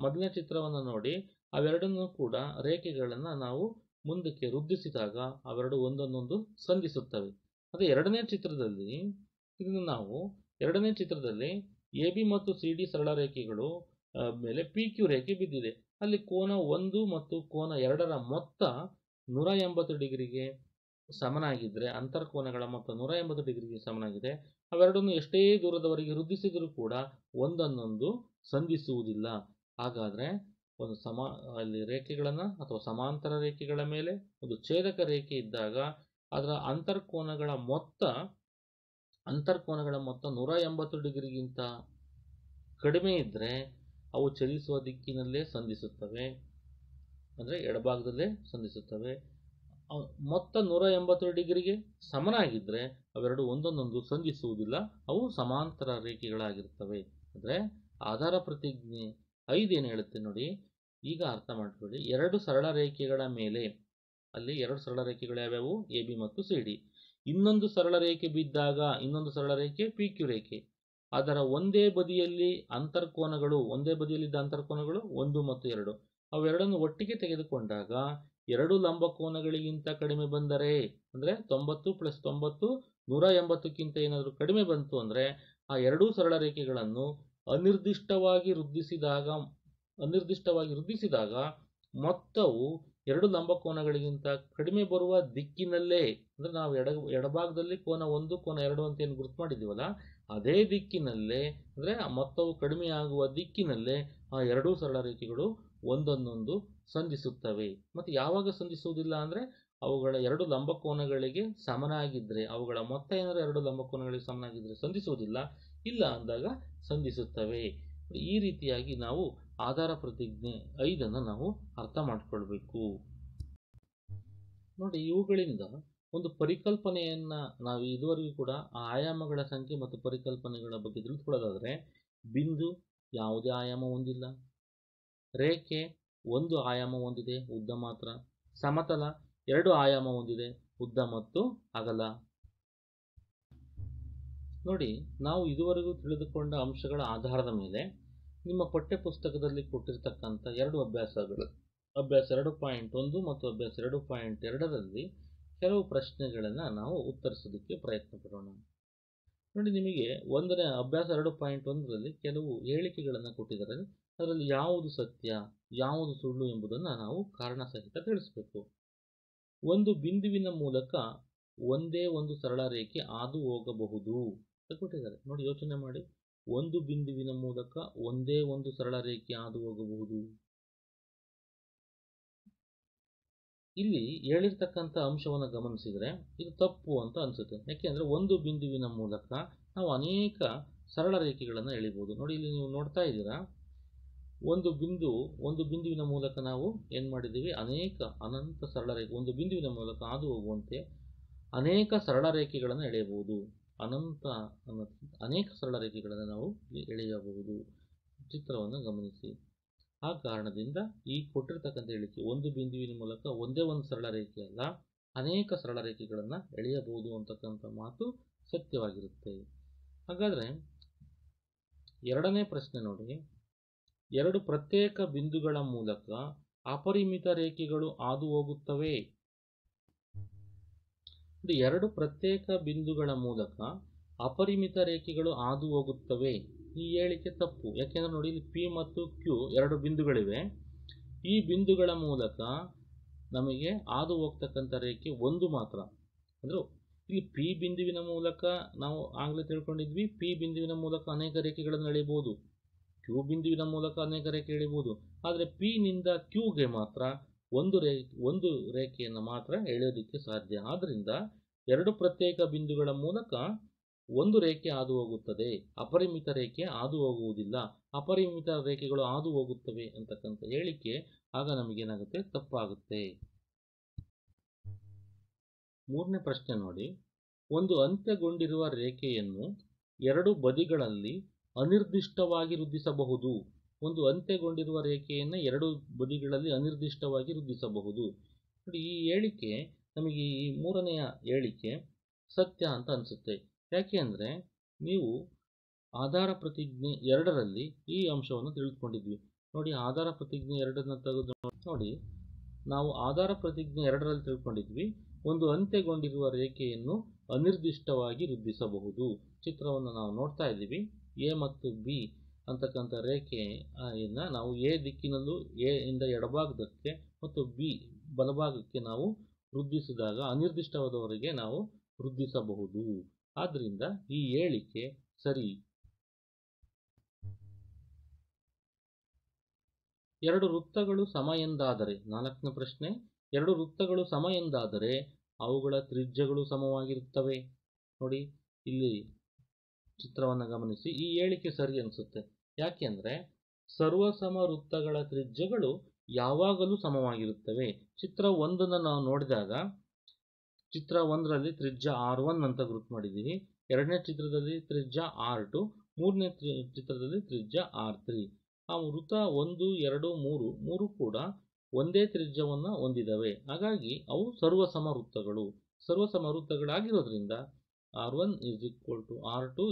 ಮೊದಲನೇ ಚಿತ್ರವನ್ನು ನೋಡಿ, ಅವೆರಡನ್ನೂ ಕೂಡ ರೇಖೆಗಳನ್ನು ನಾವು ಮುಂದಕ್ಕೆ ವೃದ್ಧಿಸಿದಾಗ ಅವೆರಡು ಒಂದನ್ನೊಂದು ಸಂಧಿಸುತ್ತವೆ. ಅದೇ ಎರಡನೇ ಚಿತ್ರದಲ್ಲಿ ಎ ಬಿ ಮತ್ತು ಸಿ ಡಿ ಸರಳ ರೇಖೆಗಳು ಮೇಲೆ ಪಿ ಕ್ಯೂ ರೇಖೆ ಬಿದ್ದಿದೆ. ಅಲ್ಲಿ ಕೋನ 1 ಮತ್ತು ಕೋನ 2ರ ಮೊತ್ತ 180 ಡಿಗ್ರಿಗೆ ಸಮನಾಗಿದ್ದರೆ, ಅಂತರ್ಕೋನಗಳ ಮೊತ್ತ 180 ಡಿಗ್ರಿಗೆ ಸಮನಾಗಿದೆ. ಅವೆರಡನ್ನು ಎಷ್ಟೇ ದೂರದವರೆಗೆ ವೃದ್ಧಿಸಿದರೂ ಕೂಡ ಒಂದನ್ನೊಂದು ಸಂಧಿಸುವುದಿಲ್ಲ. ಹಾಗಾದರೆ ಒಂದು ಅಲ್ಲಿ ರೇಖೆಗಳನ್ನು ಅಥವಾ ಸಮಾಂತರ ರೇಖೆಗಳ ಮೇಲೆ ಒಂದು ಛೇದಕ ರೇಖೆ ಇದ್ದಾಗ ಅದರ ಅಂತರ್ಕೋನಗಳ ಮೊತ್ತ 180 ಡಿಗ್ರಿಗಿಂತ ಕಡಿಮೆ ಇದ್ದರೆ ಅವು ಚಲಿಸುವ ದಿಕ್ಕಿನಲ್ಲೇ ಸಂಧಿಸುತ್ತವೆ, ಅಂದರೆ ಎಡಭಾಗದಲ್ಲೇ ಸಂಧಿಸುತ್ತವೆ. ಮೊತ್ತ 180 ಡಿಗ್ರಿಗೆ ಸಮನಾಗಿದ್ದರೆ ಅವೆರಡು ಒಂದನ್ನೊಂದು ಸಂಧಿಸುವುದಿಲ್ಲ, ಅವು ಸಮಾಂತರ ರೇಖೆಗಳಾಗಿರ್ತವೆ. ಅಂದರೆ ಆಧಾರ ಪ್ರತಿಜ್ಞೆ 5 ಏನು ಹೇಳುತ್ತೆ ನೋಡಿ, ಈಗ ಅರ್ಥ ಮಾಡ್ಕೊಳ್ಳಿ. ಎರಡು ಸರಳ ರೇಖೆಗಳ ಮೇಲೆ, ಅಲ್ಲಿ ಎರಡು ಸರಳ ರೇಖೆಗಳು ಯಾವ್ಯಾವು, ಎ ಬಿ ಮತ್ತು ಸಿ ಡಿ. ಇನ್ನೊಂದು ಸರಳ ರೇಖೆ ಬಿದ್ದಾಗ, ಇನ್ನೊಂದು ಸರಳ ರೇಖೆ ಪಿ ಕ್ಯೂ ರೇಖೆ, ಅದರ ಒಂದೇ ಬದಿಯಲ್ಲಿದ್ದ ಅಂತರ್ಕೋನಗಳು 1 ಮತ್ತು 2, ಅವೆರಡನ್ನು ಒಟ್ಟಿಗೆ ತೆಗೆದುಕೊಂಡಾಗ ಎರಡು ಲಂಬಕೋನಗಳಿಗಿಂತ ಕಡಿಮೆ ಬಂದರೆ, ಅಂದರೆ 90 + 90 180ಕ್ಕಿಂತ ಏನಾದರೂ ಕಡಿಮೆ ಬಂತು ಅಂದರೆ ಆ ಎರಡೂ ಸರಳ ರೇಖೆಗಳನ್ನು ಅನಿರ್ದಿಷ್ಟವಾಗಿ ವೃದ್ಧಿಸಿದಾಗ ಮೊತ್ತವು ಎರಡು ಲಂಬಕೋನಗಳಿಗಿಂತ ಕಡಿಮೆ ಬರುವ ದಿಕ್ಕಿನಲ್ಲೇ, ಅಂದರೆ ನಾವು ಎಡಭಾಗದಲ್ಲಿ ಕೋನ 1 ಕೋನ 2 ಅಂತ ಏನು ಗುರುತು ಮಾಡಿದ್ದೀವಲ್ಲ, ಅದೇ ದಿಕ್ಕಿನಲ್ಲೇ, ಅಂದರೆ ಆ ಮೊತ್ತವು ಕಡಿಮೆಯಾಗುವ ದಿಕ್ಕಿನಲ್ಲೇ ಆ ಎರಡೂ ಸರಳ ರೇಖೆಗಳು ಒಂದನ್ನೊಂದು ಸಂಧಿಸುತ್ತವೆ. ಮತ್ತು ಯಾವಾಗ ಸಂಧಿಸುವುದಿಲ್ಲ ಅಂದರೆ ಅವುಗಳ ಎರಡು ಲಂಬಕೋನಗಳಿಗೆ ಸಮನಾಗಿದ್ದರೆ, ಅವುಗಳ ಮೊತ್ತ ಏನಾದರೂ ಎರಡು ಲಂಬಕೋನಗಳಿಗೆ ಸಮನಾಗಿದ್ದರೆ ಸಂಧಿಸುವುದಿಲ್ಲ, ಇಲ್ಲ ಅಂದಾಗ ಸಂಧಿಸುತ್ತವೆ. ಈ ರೀತಿಯಾಗಿ ನಾವು ಆಧಾರ ಪ್ರತಿಜ್ಞೆ 5 ನಾವು ಅರ್ಥ ಮಾಡಿಕೊಳ್ಬೇಕು. ನೋಡಿ, ಇವುಗಳಿಂದ ಒಂದು ಪರಿಕಲ್ಪನೆಯನ್ನು ನಾವು ಇದುವರೆಗೂ ಕೂಡ ಆ ಆಯಾಮಗಳ ಸಂಖ್ಯೆ ಮತ್ತು ಪರಿಕಲ್ಪನೆಗಳ ಬಗ್ಗೆ ತಿಳಿದುಕೊಳ್ಳೋದಾದರೆ, ಬಿಂದು ಯಾವುದೇ ಆಯಾಮ ಹೊಂದಿಲ್ಲ, ರೇಖೆ ಒಂದು ಆಯಾಮ ಹೊಂದಿದೆ, ಉದ್ದ ಮಾತ್ರ, ಸಮತಲ ಎರಡು ಆಯಾಮ ಹೊಂದಿದೆ, ಉದ್ದ ಮತ್ತು ಅಗಲ. ನೋಡಿ, ನಾವು ಇದುವರೆಗೂ ತಿಳಿದುಕೊಂಡ ಅಂಶಗಳ ಆಧಾರದ ಮೇಲೆ ನಿಮ್ಮ ಪಠ್ಯಪುಸ್ತಕದಲ್ಲಿ ಕೊಟ್ಟಿರ್ತಕ್ಕಂಥ ಎರಡು ಅಭ್ಯಾಸಗಳು, ಅಭ್ಯಾಸ 2.1 ಮತ್ತು ಅಭ್ಯಾಸ 2.2ರಲ್ಲಿ ಕೆಲವು ಪ್ರಶ್ನೆಗಳನ್ನು ನಾವು ಉತ್ತರಿಸೋದಕ್ಕೆ ಪ್ರಯತ್ನ ಪಡೋಣ. ನೋಡಿ, ನಿಮಗೆ ಅಭ್ಯಾಸ 2.1ರಲ್ಲಿ ಕೆಲವು ಹೇಳಿಕೆಗಳನ್ನು ಕೊಟ್ಟಿದ್ದಾರೆ. ಅದರಲ್ಲಿ ಯಾವುದು ಸತ್ಯ ಯಾವುದು ಸುಳ್ಳು ಎಂಬುದನ್ನು ನಾವು ಕಾರಣ ಸಹಿತ ತಿಳಿಸಬೇಕು. ಒಂದು ಬಿಂದುವಿನ ಮೂಲಕ ಒಂದೇ ಒಂದು ಸರಳ ರೇಖೆ ಹಾದು ಹೋಗಬಹುದು ಅಂತ ಕೊಟ್ಟಿದ್ದಾರೆ. ನೋಡಿ, ಯೋಚನೆ ಮಾಡಿ, ಒಂದು ಬಿಂದುವಿನ ಮೂಲಕ ಒಂದೇ ಒಂದು ಸರಳ ರೇಖೆ ಹಾದು ಹೋಗಬಹುದು. ಇಲ್ಲಿ ಹೇಳಿರ್ತಕ್ಕಂಥ ಅಂಶವನ್ನು ಗಮನಿಸಿದರೆ ಇದು ತಪ್ಪು ಅಂತ ಅನಿಸುತ್ತೆ. ಯಾಕೆಂದರೆ ಒಂದು ಬಿಂದುವಿನ ಮೂಲಕ ನಾವು ಅನೇಕ ಸರಳ ರೇಖೆಗಳನ್ನು ಎಳಿಬಹುದು. ನೋಡಿ, ಇಲ್ಲಿ ನೀವು ನೋಡ್ತಾ ಇದ್ದೀರಾ, ಒಂದು ಬಿಂದುವಿನ ಮೂಲಕ ನಾವು ಏನು ಮಾಡಿದ್ದೀವಿ, ಅನಂತ ಸರಳ ರೇಖೆ, ಒಂದು ಬಿಂದುವಿನ ಮೂಲಕ ಹಾದು ಹೋಗುವಂತೆ ಅನೇಕ ಸರಳ ರೇಖೆಗಳನ್ನು ಎಳೆಯಬಹುದು. ಅನೇಕ ಸರಳ ರೇಖೆಗಳನ್ನು ನಾವು ಎಳೆಯಬಹುದು. ಚಿತ್ರವನ್ನು ಗಮನಿಸಿ. ಆ ಕಾರಣದಿಂದ ಈ ಕೊಟ್ಟಿರ್ತಕ್ಕಂಥ ಹೇಳಿಕೆ ಒಂದು ಬಿಂದುವಿನ ಮೂಲಕ ಒಂದೇ ಒಂದು ಸರಳ ರೇಖೆ ಅಲ್ಲ, ಅನೇಕ ಸರಳ ರೇಖೆಗಳನ್ನು ಎಳೆಯಬಹುದು ಅಂತಕ್ಕಂಥ ಮಾತು ಸತ್ಯವಾಗಿರುತ್ತೆ. ಹಾಗಾದರೆ ಎರಡನೇ ಪ್ರಶ್ನೆ ನೋಡಿ, ಎರಡು ಪ್ರತ್ಯೇಕ ಬಿಂದುಗಳ ಮೂಲಕ ಅಪರಿಮಿತ ರೇಖೆಗಳು ಹಾದು ಹೋಗುತ್ತವೆ. ಎರಡು ಪ್ರತ್ಯೇಕ ಬಿಂದುಗಳ ಮೂಲಕ ಅಪರಿಮಿತ ರೇಖೆಗಳು ಹಾದು ಹೋಗುತ್ತವೆ. ಈ ಹೇಳಿಕೆ ತಪ್ಪು. ಯಾಕೆಂದ್ರೆ ನೋಡಿ, ಇಲ್ಲಿ ಪಿ ಮತ್ತು ಕ್ಯೂ ಎರಡು ಬಿಂದುಗಳಿವೆ. ಈ ಬಿಂದುಗಳ ಮೂಲಕ ನಮಗೆ ಹಾದು ಹೋಗ್ತಕ್ಕಂಥ ರೇಖೆ ಒಂದು ಮಾತ್ರ. ಅಂದ್ರೆ ಇಲ್ಲಿ ಪಿ ಬಿಂದುವಿನ ಮೂಲಕ ನಾವು ಆಗಲೇ ತಿಳ್ಕೊಂಡಿದ್ವಿ, ಪಿ ಬಿಂದುವಿನ ಮೂಲಕ ಅನೇಕ ರೇಖೆಗಳನ್ನು ಎಳೆಯಬಹುದು, ಕ್ಯೂ ಬಿಂದುವಿನ ಮೂಲಕ ಅನೇಕ ರೇಖೆ ಎಳೆಯಬಹುದು. ಆದರೆ ಪಿ ನಿಂದ ಕ್ಯೂಗೆ ಮಾತ್ರ ಒಂದು ರೇಖೆಯನ್ನು ಮಾತ್ರ ಎಳೆಯೋದಕ್ಕೆ ಸಾಧ್ಯ. ಆದ್ದರಿಂದ ಎರಡು ಪ್ರತ್ಯೇಕ ಬಿಂದುಗಳ ಮೂಲಕ ಒಂದು ರೇಖೆ ಹಾದು ಹೋಗುತ್ತದೆ, ಅಪರಿಮಿತ ರೇಖೆ ಹಾದು ಹೋಗುವುದಿಲ್ಲ. ಅಪರಿಮಿತ ರೇಖೆಗಳು ಹಾದು ಹೋಗುತ್ತವೆ ಅಂತಕ್ಕಂಥ ಹೇಳಿಕೆ ಆಗ ನಮಗೇನಾಗುತ್ತೆ, ತಪ್ಪಾಗುತ್ತೆ. ಮೂರನೇ ಪ್ರಶ್ನೆ ನೋಡಿ, ಒಂದು ಅಂತ್ಯಗೊಂಡಿರುವ ರೇಖೆಯನ್ನು ಎರಡು ಬದಿಗಳಲ್ಲಿ ಅನಿರ್ದಿಷ್ಟವಾಗಿ ವೃದ್ಧಿಸಬಹುದು. ಒಂದು ಅಂತ್ಯಗೊಂಡಿರುವ ರೇಖೆಯನ್ನು ಎರಡು ಬದಿಗಳಲ್ಲಿ ಅನಿರ್ದಿಷ್ಟವಾಗಿ ವೃದ್ಧಿಸಬಹುದು. ನೋಡಿ, ಈ ಹೇಳಿಕೆ ನಮಗೆ, ಈ ಮೂರನೆಯ ಹೇಳಿಕೆ ಸತ್ಯ ಅಂತ ಅನಿಸುತ್ತೆ. ಯಾಕೆ ಅಂದರೆ ನೀವು ಆಧಾರ ಪ್ರತಿಜ್ಞೆ 2ರಲ್ಲಿ ಈ ಅಂಶವನ್ನು ತಿಳಿದುಕೊಂಡಿದ್ವಿ. ನೋಡಿ ಆಧಾರ ಪ್ರತಿಜ್ಞೆ 2 ತೆಗೆದು ನೋಡಿ, ನಾವು ಆಧಾರ ಪ್ರತಿಜ್ಞೆ 2ರಲ್ಲಿ ತಿಳ್ಕೊಂಡಿದ್ವಿ ಒಂದು ಅಂತ್ಯಗೊಂಡಿರುವ ರೇಖೆಯನ್ನು ಅನಿರ್ದಿಷ್ಟವಾಗಿ ವೃದ್ಧಿಸಬಹುದು. ಚಿತ್ರವನ್ನು ನಾವು ನೋಡ್ತಾ ಇದ್ದೀವಿ. ಎ ಮತ್ತು ಬಿ ಅಂತಕ್ಕಂಥ ರೇಖೆಯನ್ನು ನಾವು ಎ ದಿಕ್ಕಿನಲ್ಲೂ ಎ ಇಂದ ಎಡಭಾಗದಕ್ಕೆ ಮತ್ತು ಬಿ ಬಲಭಾಗಕ್ಕೆ ನಾವು ವೃದ್ಧಿಸಿದಾಗ ಅನಿರ್ದಿಷ್ಟವಾದವರೆಗೆ ನಾವು ವೃದ್ಧಿಸಬಹುದು. ಆದ್ದರಿಂದ ಈ ಹೇಳಿಕೆ ಸರಿ. 2 ವೃತ್ತಗಳು ಸಮ ಎಂದಾದರೆ, 4ನೇ ಪ್ರಶ್ನೆ, 2 ವೃತ್ತಗಳು ಸಮ ಎಂದಾದರೆ ಅವುಗಳ ತ್ರಿಜ್ಯಗಳು ಸಮವಾಗಿರುತ್ತವೆ. ನೋಡಿ, ಇಲ್ಲಿ ಚಿತ್ರವನ್ನು ಗಮನಿಸಿ. ಈ ಹೇಳಿಕೆ ಸರಿ ಅನಿಸುತ್ತೆ. ಯಾಕೆಂದರೆ ಸರ್ವಸಮ ವೃತ್ತಗಳ ತ್ರಿಜ್ಯಗಳು ಯಾವಾಗಲೂ ಸಮವಾಗಿರುತ್ತವೆ. ಚಿತ್ರ 1 ನಾವು ನೋಡಿದಾಗ ಚಿತ್ರ 1ರಲ್ಲಿ ತ್ರಿಜ್ಯ R1 ಅಂತ ಗುರುತು ಮಾಡಿದ್ದೀವಿ. 2ನೇ ಚಿತ್ರದಲ್ಲಿ ತ್ರಿಜ್ಯ R2, 3ನೇ ಚಿತ್ರದಲ್ಲಿ ತ್ರಿಜ್ಯ R3. ಆ ವೃತ್ತ 1, 2, 3 ಕೂಡ ಒಂದೇ ತ್ರಿಜ್ಯವನ್ನು ಹೊಂದಿದವೆ. ಹಾಗಾಗಿ ಅವು ಸರ್ವಸಮ ವೃತ್ತಗಳು. ಸರ್ವಸಮ ವೃತ್ತಗಳಾಗಿರೋದ್ರಿಂದ R1 R2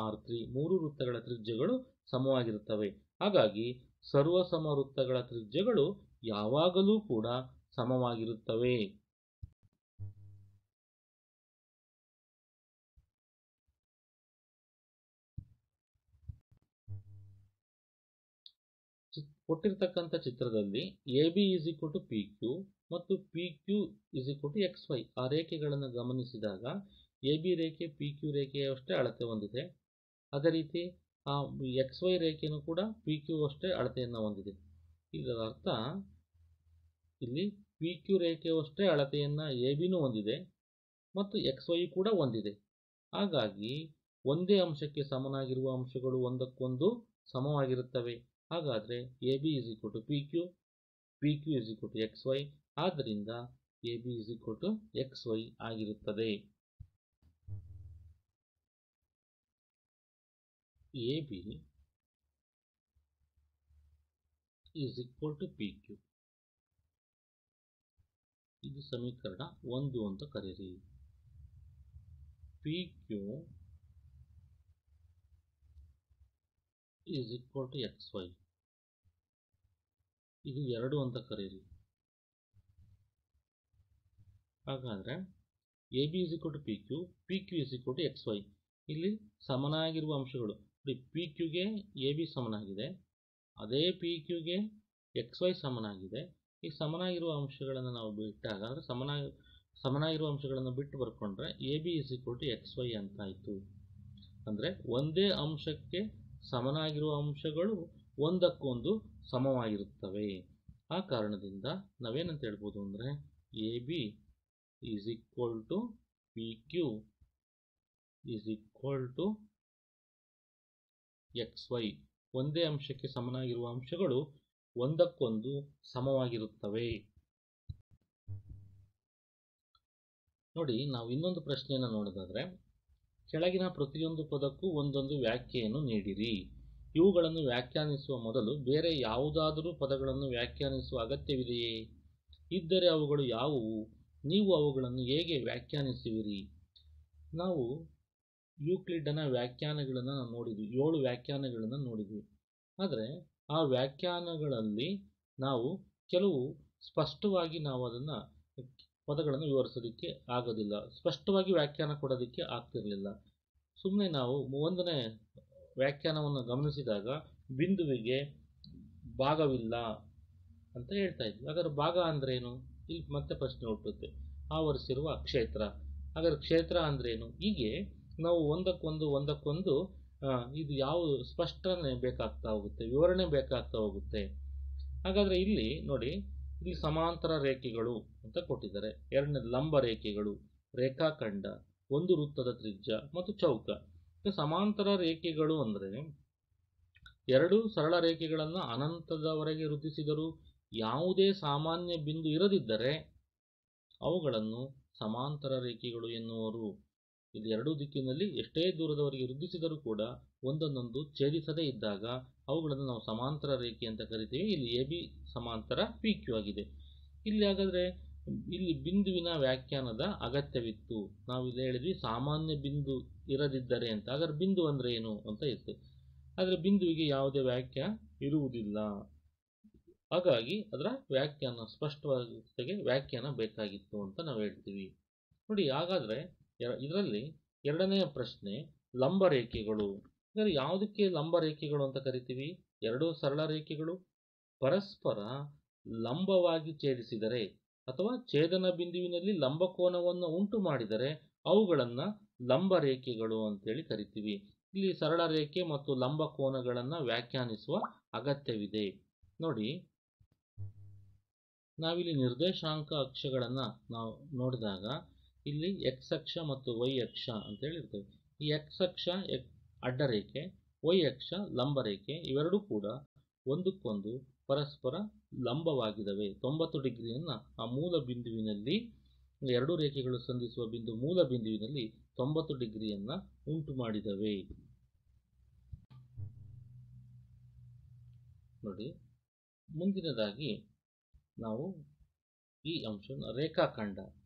R3 3 ವೃತ್ತಗಳ ತ್ರಿಜ್ಯಗಳು ಸಮವಾಗಿರುತ್ತವೆ. ಹಾಗಾಗಿ ಸರ್ವಸಮ ವೃತ್ತಗಳ ತ್ರಿಜ್ಯಗಳು ಯಾವಾಗಲೂ ಕೂಡ ಸಮವಾಗಿರುತ್ತವೆ. ಕೊಟ್ಟಿರ್ತಕ್ಕಂಥ ಚಿತ್ರದಲ್ಲಿ AB PQ ಮತ್ತು PQ XY ಆ ರೇಖೆಗಳನ್ನು ಗಮನಿಸಿದಾಗ AB ರೇಖೆ PQ ರೇಖೆಯಷ್ಟೇ ಅಳತೆ ಹೊಂದಿದೆ. ಅದೇ ರೀತಿ ಆ XY ರೇಖೆಯೂ ಕೂಡ PQ ಅಷ್ಟೇ ಅಳತೆಯನ್ನು ಹೊಂದಿದೆ. ಇದರ ಅರ್ಥ ಇಲ್ಲಿ PQ ರೇಖೆಯಷ್ಟೇ ಅಳತೆಯನ್ನು ABನೂ ಹೊಂದಿದೆ ಮತ್ತು XY ಕೂಡ ಹೊಂದಿದೆ. ಹಾಗಾಗಿ ಒಂದೇ ಅಂಶಕ್ಕೆ ಸಮನಾಗಿರುವ ಅಂಶಗಳು ಒಂದಕ್ಕೊಂದು ಸಮವಾಗಿರುತ್ತವೆ. ಹಾಗಾದರೆ AB PQ, PQ XY, ಆದ್ದರಿಂದ AB XY ಆಗಿರುತ್ತದೆ. AB PQ, ಇದು ಸಮೀಕರಣ 1 ಅಂತ ಕರೀರಿ. PQ XY, ಇದು 2 ಅಂತ ಕರೀರಿ. ಹಾಗಾದರೆ AB PQ, PQ XY, ಇಲ್ಲಿ ಸಮನಾಗಿರುವ ಅಂಶಗಳು PQಗೆ AB ಸಮನಾಗಿದೆ, ಅದೇ PQಗೆ XY ಸಮನಾಗಿದೆ. ಈ ಸಮನಾಗಿರುವ ಅಂಶಗಳನ್ನು ನಾವು ಬಿಟ್ಟಾಗ, ಅಂದರೆ ಸಮನಾಗಿರುವ ಅಂಶಗಳನ್ನು ಬಿಟ್ಟು ಬರ್ಕೊಂಡ್ರೆ AB XY ಅಂತಾಯಿತು. ಅಂದರೆ ಒಂದೇ ಅಂಶಕ್ಕೆ ಸಮನಾಗಿರುವ ಅಂಶಗಳು ಒಂದಕ್ಕೊಂದು ಸಮವಾಗಿರುತ್ತವೆ. ಆ ಕಾರಣದಿಂದ ನಾವೇನಂತ ಹೇಳ್ಬೋದು ಅಂದರೆ AB PQ XY, ಒಂದೇ ಅಂಶಕ್ಕೆ ಸಮನಾಗಿರುವ ಅಂಶಗಳು ಒಂದಕ್ಕೊಂದು ಸಮವಾಗಿರುತ್ತವೆ. ನೋಡಿ, ನಾವು ಇನ್ನೊಂದು ಪ್ರಶ್ನೆಯನ್ನು ನೋಡೋದಾದರೆ, ಕೆಳಗಿನ ಪ್ರತಿಯೊಂದು ಪದಕ್ಕೂ ಒಂದೊಂದು ವ್ಯಾಖ್ಯೆಯನ್ನು ನೀಡಿರಿ. ಇವುಗಳನ್ನು ವ್ಯಾಖ್ಯಾನಿಸುವ ಮೊದಲು ಬೇರೆ ಯಾವುದಾದರೂ ಪದಗಳನ್ನು ವ್ಯಾಖ್ಯಾನಿಸುವ ಅಗತ್ಯವಿದೆಯೇ? ಇದ್ದರೆ ಅವುಗಳು ಯಾವುವು? ನೀವು ಅವುಗಳನ್ನು ಹೇಗೆ ವ್ಯಾಖ್ಯಾನಿಸುವಿರಿ? ನಾವು ಯೂಕ್ಲಿಡ್ನ ವ್ಯಾಖ್ಯಾನಗಳನ್ನು ನೋಡಿದ್ವಿ, 7 ವ್ಯಾಖ್ಯಾನಗಳನ್ನು ನೋಡಿದ್ವಿ. ಆದರೆ ಆ ವ್ಯಾಖ್ಯಾನಗಳಲ್ಲಿ ನಾವು ಕೆಲವು ಸ್ಪಷ್ಟವಾಗಿ ನಾವು ಅದನ್ನು ಪದಗಳನ್ನು ವಿವರಿಸೋದಕ್ಕೆ ಆಗೋದಿಲ್ಲ, ಸ್ಪಷ್ಟವಾಗಿ ವ್ಯಾಖ್ಯಾನ ಕೊಡೋದಕ್ಕೆ ಆಗ್ತಿರಲಿಲ್ಲ. ಸುಮ್ಮನೆ ನಾವು 1ನೇ ವ್ಯಾಖ್ಯಾನವನ್ನು ಗಮನಿಸಿದಾಗ ಬಿಂದುವಿಗೆ ಭಾಗವಿಲ್ಲ ಅಂತ ಹೇಳ್ತಾ ಇದ್ವಿ. ಹಾಗಾದ್ರೆ ಭಾಗ ಅಂದ್ರೇನು? ಇಲ್ಲಿ ಮತ್ತೆ ಪ್ರಶ್ನೆ ಹುಟ್ಟುತ್ತೆ. ಆವರಿಸಿರುವ ಕ್ಷೇತ್ರ, ಹಾಗಾದ್ರೆ ಕ್ಷೇತ್ರ ಅಂದ್ರೇನು? ಹೀಗೆ ನಾವು ಒಂದಕ್ಕೊಂದು ಇದು ಯಾವ ಸ್ಪಷ್ಟನೆ ಬೇಕಾಗ್ತಾ ಹೋಗುತ್ತೆ, ವಿವರಣೆ ಬೇಕಾಗ್ತಾ ಹೋಗುತ್ತೆ. ಹಾಗಾದರೆ ಇಲ್ಲಿ ನೋಡಿ, ಇಲ್ಲಿ ಸಮಾಂತರ ರೇಖೆಗಳು ಅಂತ ಕೊಟ್ಟಿದ್ದಾರೆ, 2 ಲಂಬ ರೇಖೆಗಳು, ರೇಖಾಖಂಡ, ಒಂದು ವೃತ್ತದ ತ್ರಿಜ್ಯ ಮತ್ತು ಚೌಕ. ಸಮಾಂತರ ರೇಖೆಗಳು ಅಂದರೆ 2 ಸರಳ ರೇಖೆಗಳನ್ನು ಅನಂತದವರೆಗೆ ವೃದ್ಧಿಸಿದರೂ ಯಾವುದೇ ಸಾಮಾನ್ಯ ಬಿಂದು ಇರದಿದ್ದರೆ ಅವುಗಳನ್ನು ಸಮಾಂತರ ರೇಖೆಗಳು ಎನ್ನುವರು. ಇಲ್ಲಿ 2 ದಿಕ್ಕಿನಲ್ಲಿ ಎಷ್ಟೇ ದೂರದವರೆಗೆ ವೃದ್ಧಿಸಿದರೂ ಕೂಡ ಒಂದನ್ನೊಂದು ಛೇದಿಸದೇ ಇದ್ದಾಗ ಅವುಗಳನ್ನು ನಾವು ಸಮಾಂತರ ರೇಖೆ ಅಂತ ಕರಿತೀವಿ. ಇಲ್ಲಿ AB ಸಮಾಂತರ PQ ಆಗಿದೆ. ಇಲ್ಲಿ ಹಾಗಾದರೆ ಇಲ್ಲಿ ಬಿಂದುವಿನ ವ್ಯಾಖ್ಯಾನದ ಅಗತ್ಯವಿತ್ತು. ನಾವು ಇಲ್ಲಿ ಹೇಳಿದ್ವಿ ಸಾಮಾನ್ಯ ಬಿಂದು ಇರದಿದ್ದರೆ ಅಂತ. ಹಾಗಾದ್ರೆ ಬಿಂದು ಅಂದರೆ ಏನು ಅಂತ ಇತ್ತು. ಆದರೆ ಬಿಂದುವಿಗೆ ಯಾವುದೇ ವ್ಯಾಖ್ಯ ಇರುವುದಿಲ್ಲ. ಹಾಗಾಗಿ ಅದರ ವ್ಯಾಖ್ಯಾನ ಸ್ಪಷ್ಟವಾಗಿ ವ್ಯಾಖ್ಯಾನ ಬೇಕಾಗಿತ್ತು ಅಂತ ನಾವು ಹೇಳ್ತೀವಿ. ನೋಡಿ, ಹಾಗಾದರೆ ಇದರಲ್ಲಿ ಎರಡನೆಯ ಪ್ರಶ್ನೆ ಲಂಬ ರೇಖೆಗಳು. ಅಂದರೆ ಯಾವುದಕ್ಕೆ ಲಂಬ ರೇಖೆಗಳು ಅಂತ ಕರಿತೀವಿ? ಎರಡು ಸರಳ ರೇಖೆಗಳು ಪರಸ್ಪರ ಲಂಬವಾಗಿ ಛೇದಿಸಿದರೆ ಅಥವಾ ಛೇದನ ಬಿಂದುವಿನಲ್ಲಿ ಲಂಬಕೋನವನ್ನು ಉಂಟು ಮಾಡಿದರೆ ಅವುಗಳನ್ನು ಲಂಬ ರೇಖೆಗಳು ಅಂತೇಳಿ ಕರಿತೀವಿ. ಇಲ್ಲಿ ಸರಳ ರೇಖೆ ಮತ್ತು ಲಂಬಕೋನಗಳನ್ನು ವ್ಯಾಖ್ಯಾನಿಸುವ ಅಗತ್ಯವಿದೆ. ನೋಡಿ, ನಾವಿಲ್ಲಿ ನಿರ್ದೇಶಾಂಕ ಅಕ್ಷಗಳನ್ನು ನಾವು ನೋಡಿದಾಗ ಇಲ್ಲಿ ಎಕ್ಸ್ ಅಕ್ಷ ಮತ್ತು ವೈ ಅಕ್ಷ ಅಂತೇಳಿ ಇರ್ತವೆ. ಈ ಎಕ್ಸ್ ಅಕ್ಷ ಅಡ್ಡರೇಖೆ, ವೈ ಅಕ್ಷ ಲಂಬ ರೇಖೆ, ಇವೆರಡೂ ಕೂಡ ಒಂದಕ್ಕೊಂದು ಪರಸ್ಪರ ಲಂಬವಾಗಿದ್ದಾವೆ. 90 ಡಿಗ್ರಿಯನ್ನು ಆ ಮೂಲ ಬಿಂದುವಿನಲ್ಲಿ, ಎರಡು ರೇಖೆಗಳು ಸಂಧಿಸುವ ಬಿಂದು ಮೂಲ ಬಿಂದುವಿನಲ್ಲಿ 90 ಡಿಗ್ರಿಯನ್ನು ಉಂಟು ಮಾಡಿದವೆ. ನೋಡಿ, ಮುಂದಿನದಾಗಿ ನಾವು ಈ ಅಂಶವನ್ನು ರೇಖಾಖಂಡ.